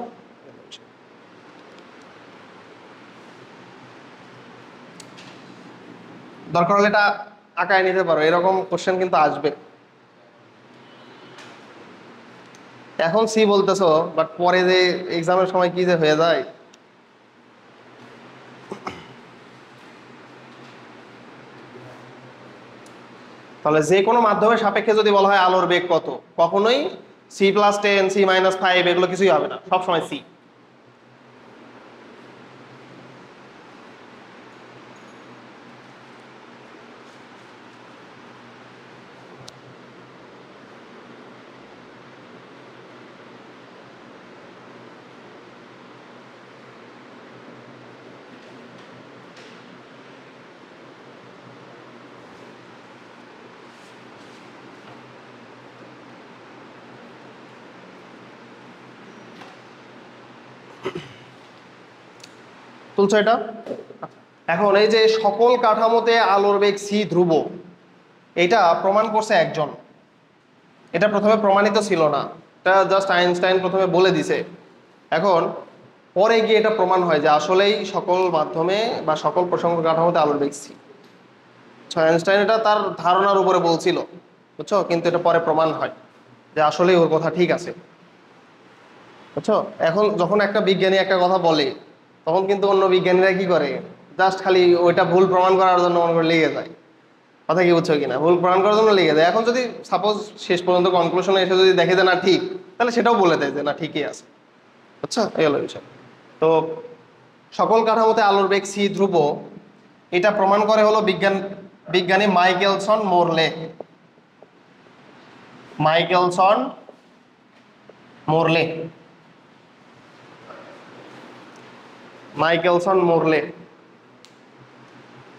দরকার হলে এটা আঁকায় নিতে পারো, এরকম কোশ্চেন কিন্তু আসবে। এখন সি বলতেছো, বাট পরে যে এক্সামের সময় কি যে হয়ে যায়। তাহলে যে কোনো মাধ্যমের সাপেক্ষে যদি বলা হয় আলোর বেগ কত, কখনোই c+10 c-5 এগুলো কিছুই হবে না, সবসময় সি। তুলছো এটা? এখন এই যে সকল কাঠামোতে আলোর বেগ সি ধ্রুব, এটা প্রমাণ করছে একজন। এটা প্রথমে প্রমাণিত ছিল না, এটা জাস্ট আইনস্টাইন প্রথমে বলে দিছে। এখন পরে গিয়ে এটা প্রমাণ হয় যে আসলেই সকল মাধ্যমে বা সকল প্রসঙ্গ কাঠামোতে আলোর বেগ সি। আইনস্টাইন এটা তার ধারণার উপরে বলছিল, বুঝছো, কিন্তু এটা পরে প্রমাণ হয় যে আসলেই ওর কথা ঠিক আছে। বুঝছো? এখন যখন একটা বিজ্ঞানী একটা কথা বলে, তখন কিন্তু অন্য বিজ্ঞানীরা কি করে, জাস্ট খালি ওইটা ভুল প্রমাণ করার জন্য মনে করে লেগে যায়। কথা কি বুঝছো কিনা? ভুল প্রমাণ করার জন্য লেগে যায়। এখন যদি সাপোজ শেষ পর্যন্ত কনক্লুশনে এসে যদি দেখে যে না ঠিক, তাহলে সেটাও বলে দেয় যে না ঠিকই আছে। আচ্ছা, এই হলো বিষয়। তো সকল কাঠামোতে আলোর বেগ সি ধ্রুব, এটা প্রমাণ করে হলো বিজ্ঞানী মাইকেলসন মোরলে। মাইকেলসন মোরলে, মাইকেলসন মোরলে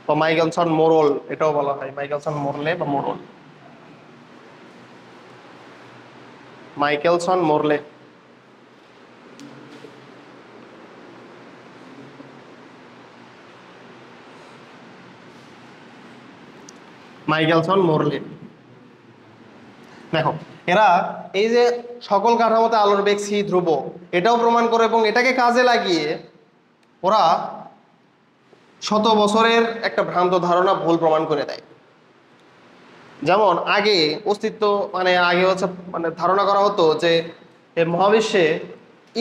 বা মাইকেলসন মোরল এটাও বলা হয়, মাইকেলসন মোরলে বা মোরল, মাইকেলসন মোরলে। মাইকেলসন মোরলে, দেখো এরা এই যে সকল কাঠামোতে আলোর বেগ সি ধ্রুব এটাও প্রমাণ করে, এবং এটাকে কাজে লাগিয়ে ওরা শত বছরের একটা ভ্রান্ত ধারণা ভুল প্রমাণ করে দেয়। যেমন আগে অস্তিত্ব, মানে আগে হচ্ছে মানে ধারণা করা হতো যে এই মহাবিশ্বে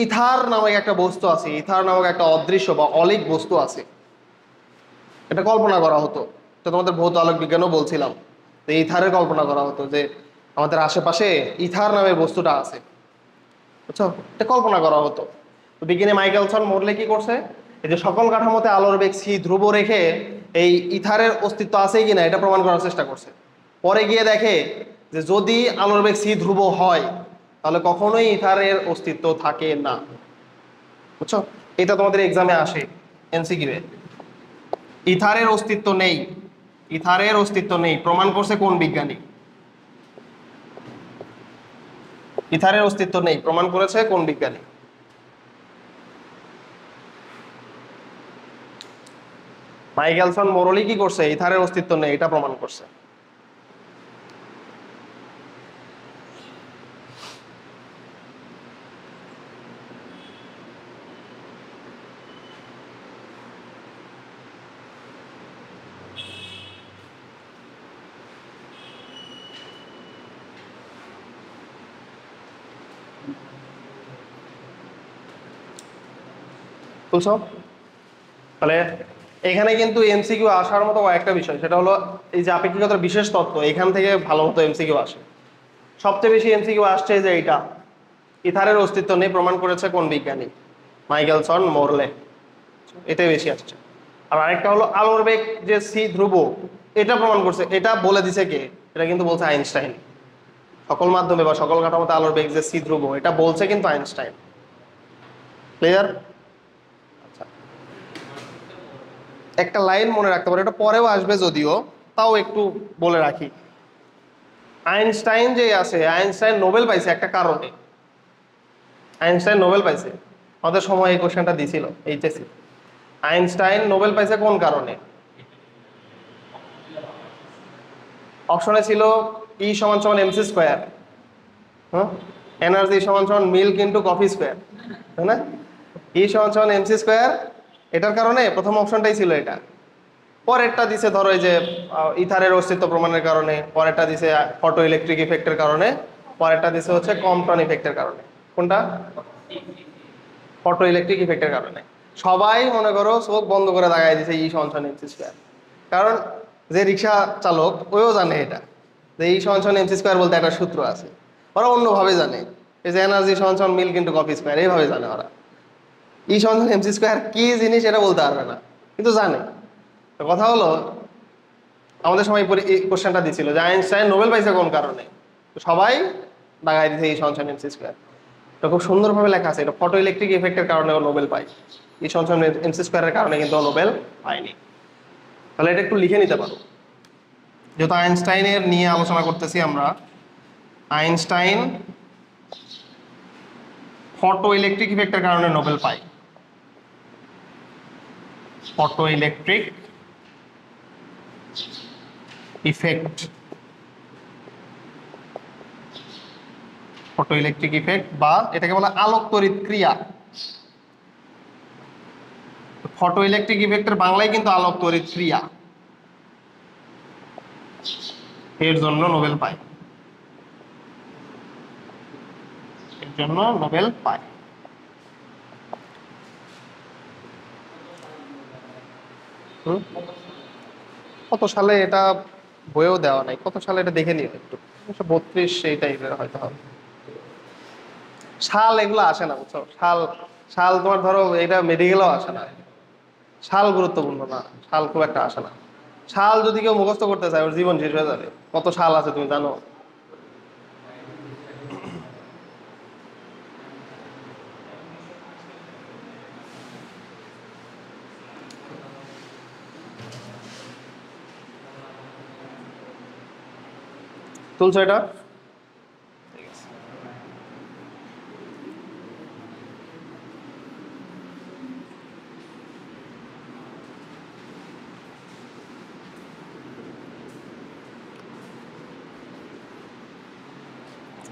ইথার নামক একটা বস্তু আছে, ইথার নামক একটা অদৃশ্য বা অলিক বস্তু আছে, এটা কল্পনা করা হতো। তো তোমাদের ভৌত আলোক বিজ্ঞানও বলছিলাম, তো ইথারের কল্পনা করা হতো যে আমাদের আশেপাশে ইথার নামের বস্তুটা আছে। বুঝছো? এটা কল্পনা করা হতো। তো বিজ্ঞানী মাইকেলসন মোরলে কি করছে, এই যে সকল কাঠামোতে আলোর বেগ সি ধ্রুব রেখে এই ইথারের অস্তিত্ব আছে কিনা এটা প্রমাণ করার চেষ্টা করছে। পরে গিয়ে দেখে যে যদি আলোর বেগ সি ধ্রুব হয়, তাহলে কখনোই ইথারের অস্তিত্ব থাকে না। বুঝছো? এটা তোমাদের এক্সামে আসে এমসিকিউ এ। ইথারের অস্তিত্ব নেই, ইথারের অস্তিত্ব নেই প্রমাণ করছে কোন বিজ্ঞানী? ইথারের অস্তিত্ব নেই প্রমাণ করেছে কোন বিজ্ঞানী? মাইকেলসন মোরলি কি করছে? ইথারের অস্তিত্ব নেই এটা প্রমাণ করছে। বুঝছো? তাহলে এখানে কিন্তু এমসিকিউ আসার মতো একটা বিষয়, সেটা হলো এই যে আপেক্ষিকতার বিশেষ তত্ত্ব, এখান থেকে ভালো মতো এমসিকিউ আসে। সবচেয়ে বেশি এমসিকিউ আসছে যে এইটা, ইথারের অস্তিত্ব নেই প্রমাণ করেছে কোন বিজ্ঞানী? মাইকেলসন মোরলে, এটাই বেশি আসছে। আর আরেকটা হলো আলোর বেগ যে সি ধ্রুব, এটা প্রমাণ করছে, এটা বলে দিছে কে? এটা কিন্তু বলছে আইনস্টাইন। সকল মাধ্যমে বা সকল কাঠামোতে আলোর বেগ যে সি ধ্রুব, এটা বলছে কিন্তু আইনস্টাইন। ক্লিয়ার? একটা লাইন মনে রাখতে পারো, এটা পরেও আসবে যদিও, তাও একটু বলে রাখি। আইনস্টাইন যে আছে, আইনস্টাইন নোবেল পাইছে একটা কারণে। আইনস্টাইন নোবেল পাইছে, আমাদের সময় এই কোশ্চেনটা দিছিল এইচএসসি। আইনস্টাইন নোবেল পাইছে কোন কারণে? অপশনে ছিল ই সমান সমান এমসি স্কোয়ার, হ্যাঁ, এনার্জি সমান সমান মিল্ক ইন্টু কফি স্কোয়ার, তাই না? ই সমান সমান এমসি স্কোয়ার, এটার কারণে প্রথম অপশনটাই ছিল এটা। পরেরটা দিছে ধরো এই যে ইথারের অস্তিত্ব প্রমাণের কারণে, পরেরটা দিছে ফটো ইলেকট্রিক ইফেক্টের কারণে, পরেরটা দিছে হচ্ছে কম্পটন ইফেক্টের কারণে। কোনটা? ফটো ইলেকট্রিক ইফেক্টের কারণে। সবাই মনে করো চোখ বন্ধ করে দাগাই দিছে ই সমান সমান এমসি স্কোয়ার, কারণ যে রিক্সা চালক ওইও জানে এটা, যে ই সমান সমান এমসি স্কোয়ার বলতে একটা সূত্র আছে। ওরা অন্যভাবে জানে, এই যে এনার্জি সমান সমান মিল্ক ইন্টু কফি স্কোয়ার, এইভাবে জানে ওরা। ই সমান সমান এমসি স্কোয়ার কি জিনিস এটা বলতে পারবে না, কিন্তু জানে। তো কথা হলো, আমাদের সময় এই কোশ্চেনটা দিছিল যে আইনস্টাইন নোবেল পাইছে কোন কারণে, তো সবাই দাগাই দিছে ই সমান সমান এমসি স্কোয়ার। এটা খুব সুন্দরভাবে লেখা আছে, এটা ফটো ইলেকট্রিক ইফেক্টের কারণে ও নোবেল পায়, ই সমান সমান এমসি স্কোয়ারের কারণে কিন্তু ও নোবেল পায়নি। তাহলে এটা একটু লিখে নিতে পারো, যেহেতু আইনস্টাইনের নিয়ে আলোচনা করতেছি আমরা। আইনস্টাইন ফটো ইলেকট্রিক ইফেক্টের কারণে নোবেল পায়। Photo electric effect, photo electric effect বা এটাকে বলা আলোক তড়িৎ ক্রিয়া। ফটো ইলেকট্রিক ইফেক্টের বাংলায় কিন্তু আলোক তড়িৎ ক্রিয়া, এর জন্য নোবেল পায়, এর জন্য নোবেল পায়। কত সালে এটা বইয়েও দেওয়া নাই, কত সালে এটা দেখে নিও একটু, 1932 সেই টাইপের হয়তো হবে। সাল এগুলো আসে না, বুঝছো? সাল, সাল তোমার ধরো এটা মেডিকেলেও আসে না, সাল গুরুত্বপূর্ণ না, সাল খুব একটা আসে না। সাল যদি কেউ মুখস্থ করতে চায় ওর জীবন শেষ হয়ে যাবে। কত সাল আছে তুমি জানো? তুলছো এটা?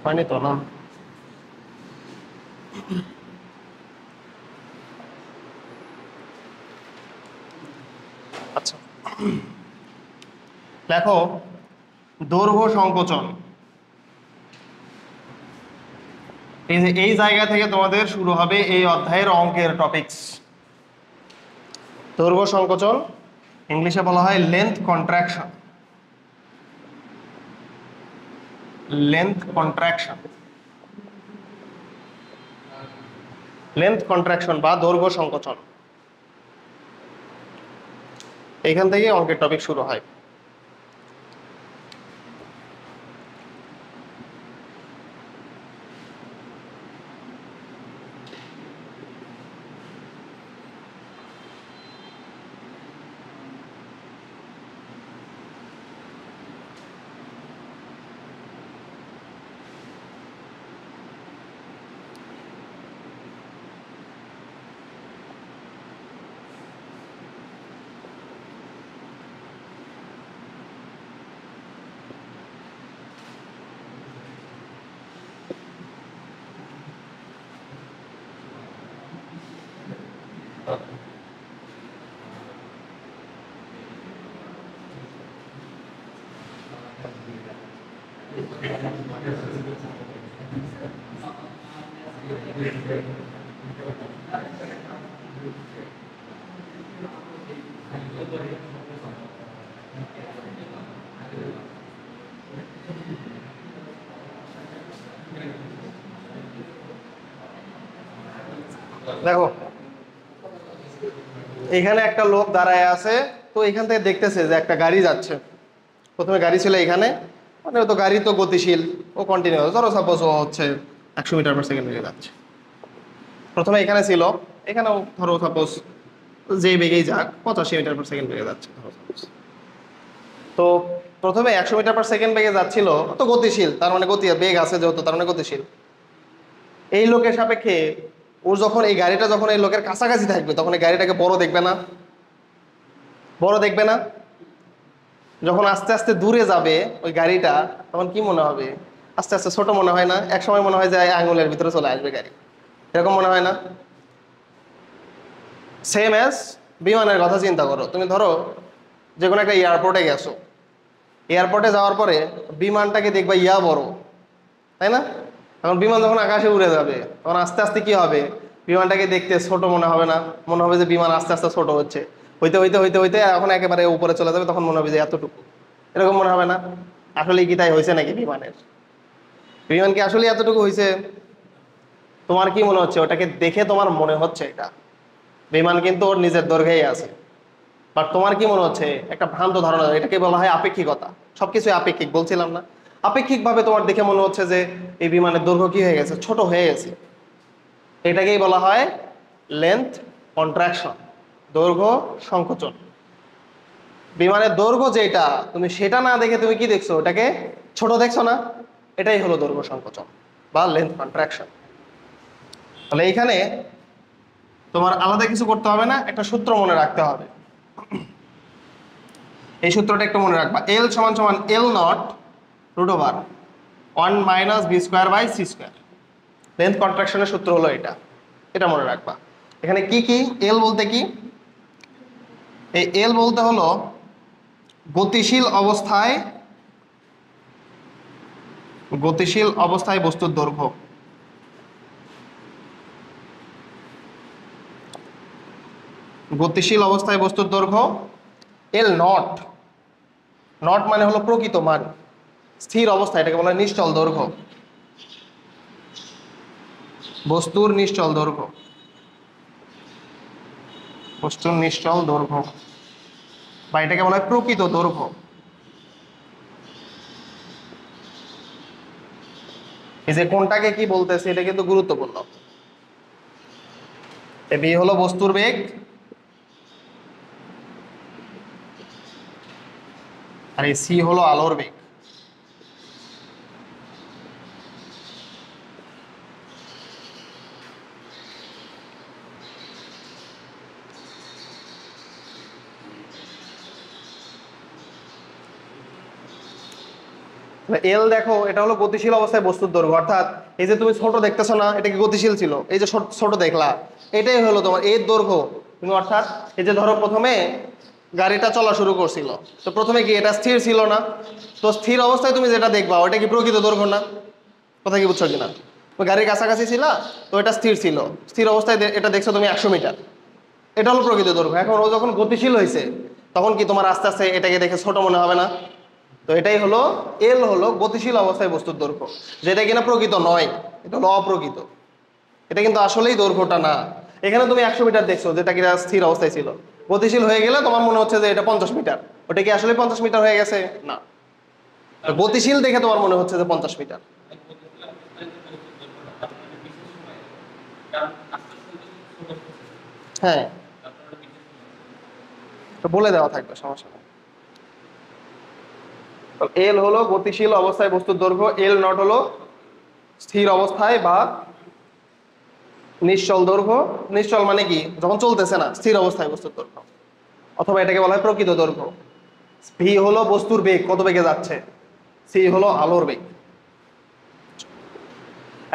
হয়নি তো না? আচ্ছা, দেখো দৈর্ঘ্য সংকোচন, এই যে এই জায়গা থেকে তোমাদের শুরু হবে এই অধ্যায়ের অঙ্কের টপিকস। দৈর্ঘ্য সংকোচন ইংলিশে বলা হয় length contraction, length contraction, length contraction বা দৈর্ঘ্য সংকোচন, এইখান থেকে অঙ্কের টপিক শুরু হয়। দেখো এখানে একটা লোক দাঁড়ায় আছে, তো এখান থেকে দেখতেছে যে একটা গাড়ি যাচ্ছে। প্রথমে গাড়ি ছিল এখানে, মানে তো গাড়ি তো গতিশীল, ও কন্টিনিউয়াস, ধরো সাপোজ ও হচ্ছে 100 মিটার পার সেকেন্ড যাচ্ছে। প্রথমে এখানে ছিল, এখানেও ধরো সাপোজ যে বেগেই যাক 85 মিটার পার সেকেন্ড বেগে যাচ্ছে। তো প্রথমে 100 মিটার পার সেকেন্ড বেগে যাচ্ছিল, তো গতিশীল, তার মানে গতি বেগ আছে যেহেতু তার মানে গতিশীল। এই লোকের সাপেক্ষে ওর যখন এই গাড়িটা যখন এই লোকের কাছাকাছি থাকবে তখন এই গাড়িটাকে বড় দেখবে না? বড় দেখবে না? যখন আস্তে আস্তে দূরে যাবে ওই গাড়িটা তখন কি মনে হবে? আস্তে আস্তে ছোট মনে হয় না? এক সময় মনে হয় যে আঙুলের ভিতরে চলে আসবে গাড়ি, এরকম মনে হয় না? সেম অ্যাজ বিমানের কথা চিন্তা করো। তুমি ধরো যে কোনো একটা এয়ারপোর্টে গেছো, এয়ারপোর্টে যাওয়ার পরে বিমানটাকে দেখবা ইয়া বড়, তাই না? এখন বিমান যখন আকাশে উড়ে যাবে তখন আস্তে আস্তে কি হবে? বিমানটাকে দেখতে ছোট মনে হবে না? মনে হবে যে বিমান আস্তে আস্তে ছোট হচ্ছে, হইতে হইতে হইতে হইতে এখন একেবারে উপরে চলে যাবে, তখন মনে হবে যে এতটুকু, এরকম মনে হবে না? আসলে কি তাই হয়েছে নাকি বিমানের? বিমান কি আসলে এতটুকু হয়েছে? তোমার কি মনে হচ্ছে? ওটাকে দেখে তোমার মনে হচ্ছে এটা বিমান, কিন্তু ওর নিজের দৈর্ঘ্যেই আছে। বাট তোমার কি মনে হচ্ছে? একটা ভ্রান্ত ধারণা, এটাকে বলা হয় আপেক্ষিকতা। সবকিছু আপেক্ষিক বলছিলাম না? আপেক্ষিকভাবে তোমার দেখে মনে হচ্ছে যে এই বিমানের দৈর্ঘ্য কি হয়ে গেছে? ছোট হয়ে গেছে। এটাকেই বলা হয় লেন্থ কন্ট্রাকশন, দৈর্ঘ্য সংকোচন। বিমানের দৈর্ঘ্য যেটা, তুমি সেটা না দেখে তুমি কি দেখছো? ওটাকে ছোট দেখছো না? এটাই হলো দৈর্ঘ্য সংকোচন বা লেন্থ কন্ট্রাকশন। তাহলে এইখানে তোমার আলাদা কিছু করতে হবে না, একটা সূত্র মনে রাখতে হবে। এই সূত্রটা একটু মনে রাখবা, এল সমান সমান L naught root over 1 minus B square by C square. Length কন্ট্রাকশনের সূত্র হলো এটা, এটা মনে রাখবা। এখানে কি কি এল বলতে কি? এই এল বলতে হলো গতিশীল অবস্থায়, গতিশীল অবস্থায় বস্তুর দৈর্ঘ্য। গতিশীল অবস্থায় বস্তুর দৈর্ঘ্য। এল নট, নট মানে হলো প্রকৃত মান, স্থির অবস্থা, এটাকে বলা হয় নিশ্চল দৈর্ঘ্য, বস্তুর নিশ্চল দৈর্ঘ্য, বস্তুর নিশ্চল দৈর্ঘ্য, বা এটাকে বলা হয় প্রকৃত দৈর্ঘ্য। এই যে কোনটাকে কি বলতেছে এটা কিন্তু গুরুত্বপূর্ণ। বি হলো বস্তুর বেগ, আর এই সি হলো আলোর বেগ। এল দেখো, এটা হলো গতিশীল অবস্থায় বস্তুর দৈর্ঘ্য, অর্থাৎ এই যে তুমি ছোট দেখতেছো না, এটা কি গতিশীল ছিল? এই যে ছোট দেখলা, এটাই হলো তোমার এর দৈর্ঘ্য। তুমি অর্থাৎ এই যে ধরো প্রথমে গাড়িটা চলা শুরু করছিল, তো প্রথমে কি এটা স্থির ছিল না? তো স্থির অবস্থায় তুমি যেটা দেখবা ওটা কি প্রকৃত দৈর্ঘ্য না? কথা কি বুঝছো কিনা? ওই গাড়ির কাছাকাছি ছিল, তো এটা স্থির ছিল, স্থির অবস্থায় এটা দেখছো তুমি 100 মিটার, এটা হলো প্রকৃত দৈর্ঘ্য। এখন ও যখন গতিশীল হয়েছে তখন কি তোমার আস্তে আস্তে এটাকে দেখে ছোট মনে হবে না? তো এটাই হলো এল, হলো গতিশীল অবস্থায় বস্তুর দৈর্ঘ্য, যেটা কিনা প্রকৃত নয়, এটা হলো অপ্রকৃত। এটা কিন্তু আসলেই দৈর্ঘ্যটা না। এখানে তুমি 100 মিটার দেখছো যেটা কিনা স্থির অবস্থায় ছিল, গতিশীল হয়ে গেলে তোমার মনে হচ্ছে যে এটা 50 মিটার, ওটা কি আসলে 50 মিটার হয়ে গেছে? না, গতিশীল দেখে তোমার মনে হচ্ছে যে 50 মিটার। হ্যাঁ, তো বলে দেওয়া থাকবে, সমস্যা নেই। এল হলো গতিশীল অবস্থায় বস্তুর দৈর্ঘ্য, এল নট হলো স্থির অবস্থায় বা নিশ্চল দৈর্ঘ্য। নিশ্চল মানে কি? যখন চলতেছে না, স্থির অবস্থায় বস্তুর দৈর্ঘ্য, অথবা এটাকে বলা হয় প্রকৃত দৈর্ঘ্য। ভি হলো বস্তুর বেগ, কত বেগে যাচ্ছে। সি হলো আলোর বেগ।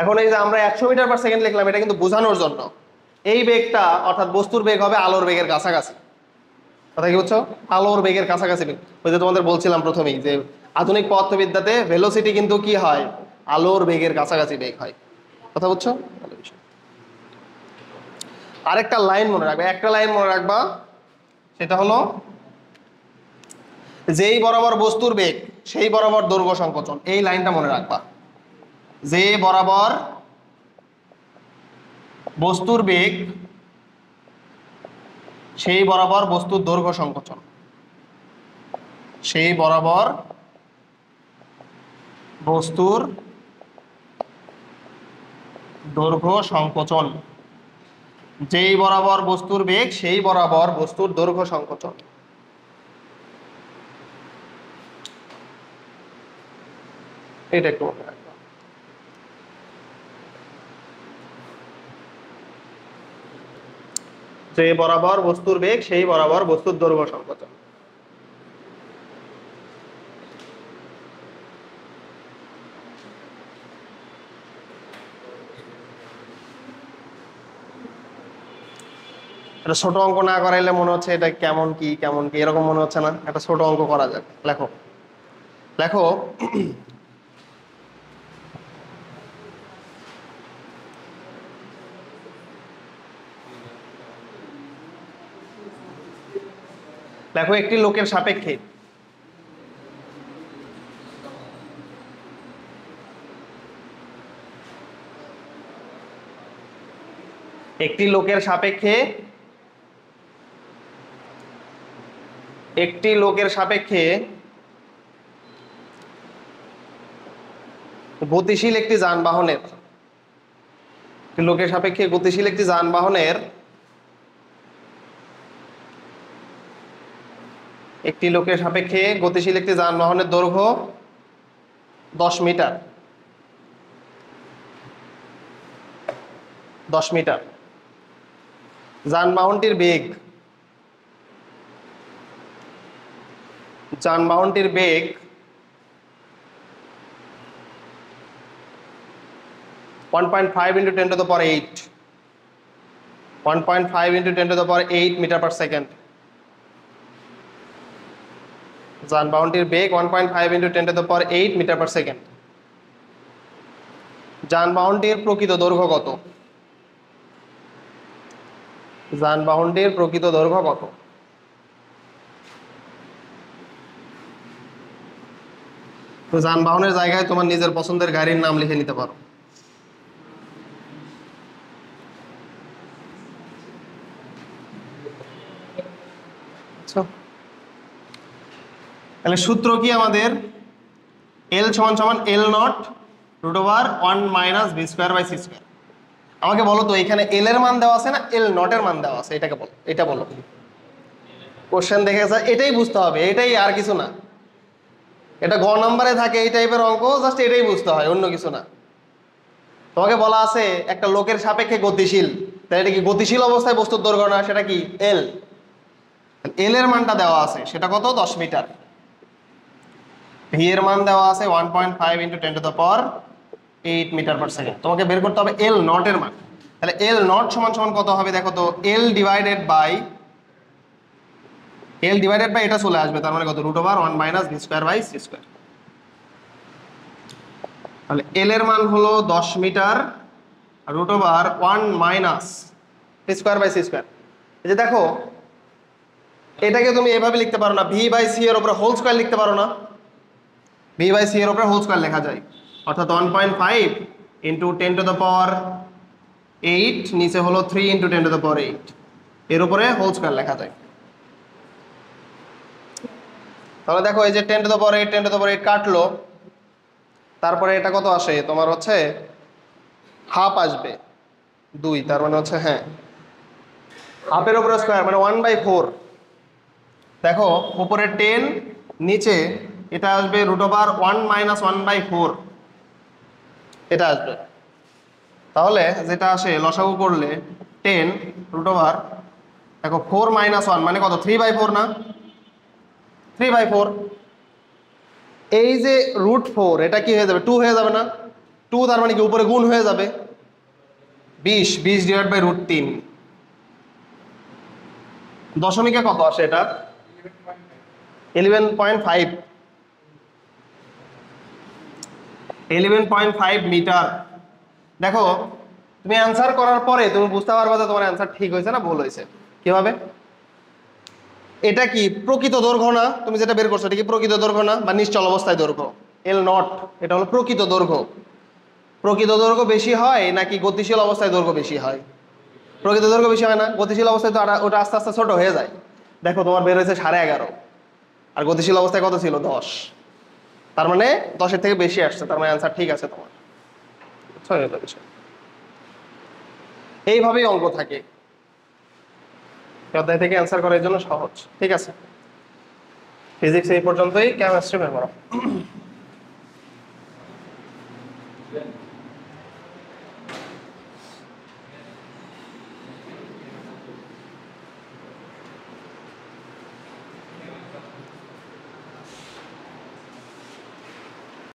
এখন এই যে আমরা 100 মিটার পার সেকেন্ড লিখলাম, এটা কিন্তু বোঝানোর জন্য। এই বেগটা অর্থাৎ বস্তুর বেগ হবে আলোর বেগের কাছাকাছি। কথা কি বুঝছো? আলোর বেগের কাছাকাছি বেগ। ওই যে তোমাদের বলছিলাম প্রথমেই যে আধুনিক পদার্থবিদ্যাতে ভেলোসিটি কিন্তু কি হয়? আলোর বেগের কাছাকাছি বেগ হয়। কথা বুঝছো? আরেকটা লাইন মনে রাখবে, একটা লাইন মনে রাখবা, সেটা হলো যেই বরাবর বস্তুর বেগ সেই বরাবর দৈর্ঘ্য সংকোচন। এই লাইনটা মনে রাখবা, যে বরাবর বস্তুর বেগ সেই বরাবর বস্তুর দৈর্ঘ্য সংকোচন, সেই বরাবর বস্তুর দৈর্ঘ্য সংকোচন। যেই বরাবর বস্তুর বেগ সেই বরাবর বস্তুর দৈর্ঘ্য সংকোচন। এটা একটু মনে রাখবো। যে বরাবর বস্তুর বেগ সেই বরাবর বস্তুর দৈর্ঘ্য সংকোচন। এটা ছোট অঙ্ক না করাইলে মনে হচ্ছে এটা কেমন কি কেমন কি এরকম মনে হচ্ছে না? একটা ছোট অঙ্ক করা যাক। লেখো লেখো লেখো একটি লোকের সাপেক্ষে একটি লোকের সাপেক্ষে একটি লোকের সাপেক্ষে গতিশীল একটি যানবাহনের লোকের সাপেক্ষে গতিশীল একটি যানবাহনের একটি লোকের সাপেক্ষে গতিশীল একটি যানবাহনের দৈর্ঘ্য 10 মিটার। 10 মিটার। যানবাহনটির বেগ 1.5 into 10 to the power 8 1.5 into 10 to the power 8 metre per second. যানবাহনটির বেগ 1.5 into 10 to the power 8 metre per second. যানবাহনটির প্রকৃত দৈর্ঘ্য কত? যানবাহনটির প্রকৃত দৈর্ঘ্য কত? তো যানবাহনের জায়গায় তোমার নিজের পছন্দের গাড়ির নাম লিখে নিতে পারো। তাহলে সূত্র কি আমাদের? L সমান L not root over 1 minus V square by C square. আমাকে বলো তো এখানে এল এর মান দেওয়া আছে না এল নটের মান দেওয়া আছে? এটাকে বলো, এটা বলো। কোশ্চেন দেখে এটাই বুঝতে হবে, এটাই, আর কিছু না। এটা গ নাম্বারে থাকে এই টাইপের অঙ্ক, জাস্ট এটাই বুঝতে হয়, অন্য কিছু না। তোমাকে বলা আছে একটা লোকের সাপেক্ষে গতিশীল, তাই এটা কি গতিশীল অবস্থায় বস্তুর দৈর্ঘ্য না? সেটা কি এল। এল এর মানটা দেওয়া আছে, সেটা কত? 10 মিটার। ভি এর মান দেওয়া আছে 1.5 into 10 to the power 8 metre per second. তোমাকে বের করতে হবে এল নট এর মান। তাহলে এল নট সমান কত হবে দেখো তো? এল ডিভাইডেড বাই এটা চলে আসবে, তার মানে কত? Root over 1 minus V square by C square. তাহলে এল এর মান হলো 10 meter, root over 1 minus V square by C square. এই যে দেখো, এটাকে তুমি এভাবে লিখতে পারো না, ভি বাই সি এর উপরে হোল স্কোয়ার লিখতে পারো না? ভি বাই সি এর উপরে হোল স্কোয়ার লেখা যায়, অর্থাৎ 1.5 into 10 to the power 8, নিচে হলো 3 into 10 to the power 8, এর উপরে হোল স্কোয়ার লেখা যায়। তাহলে দেখো এই যে 10 to the power 8 10 to the power 8 কাটলো, তারপরে এটা কত আসে তোমার? হচ্ছে হাফ আসবে 2, তার মানে হচ্ছে হ্যাঁ হাফের উপরে স্কোয়ার মানে 1/4। দেখো উপরে 10, নিচে এটা আসবে রুট ওভার 1 মাইনাস 1/4, এটা আসবে। তাহলে যেটা আসে লসাগু করলে 10 রুট ওভার, দেখো 4 মাইনাস 1 মানে কত? 3/4 না? 3/4। এই যে রুট 4 এটা কি হয়ে যাবে? 2 হয়ে যাবে না? 2 তার মানে কি উপরে গুণ হয়ে যাবে 20 ডিভাইড বাই রুট 3। দশমিকে কত আসে এটা? 11.5 মিটার। দেখো তুমি অ্যান্সার করার পরে তুমি বুঝতে পারবে যে তোমার অ্যান্সার ঠিক হয়েছে না ভুল হয়েছে। কিভাবে? এটা কি প্রকৃত দৈর্ঘ্য না? তুমি যেটা বের করছো এটা কি প্রকৃত দৈর্ঘ্য না, বা নিশ্চল অবস্থায় দৈর্ঘ্য? এল নট এটা হলো প্রকৃত দৈর্ঘ্য। প্রকৃত দৈর্ঘ্য বেশি হয় নাকি গতিশীল অবস্থায় দৈর্ঘ্য বেশি হয়? প্রকৃত দৈর্ঘ্য বেশি হয় না? গতিশীল অবস্থায় তো ওটা আস্তে আস্তে ছোট হয়ে যায়। দেখো তোমার বের হয়েছে 11.5, আর গতিশীল অবস্থায় কত ছিল? 10। তার মানে 10-এর থেকে বেশি আসছে, তার মানে অ্যান্সার ঠিক আছে তোমার। এইভাবেই অঙ্ক থাকে। এই অধ্যায় থেকে অ্যান্সার করার জন্য সহজ। ঠিক আছে, ফিজিক্স এই পর্যন্তই, কেমিস্ট্রি বের করো।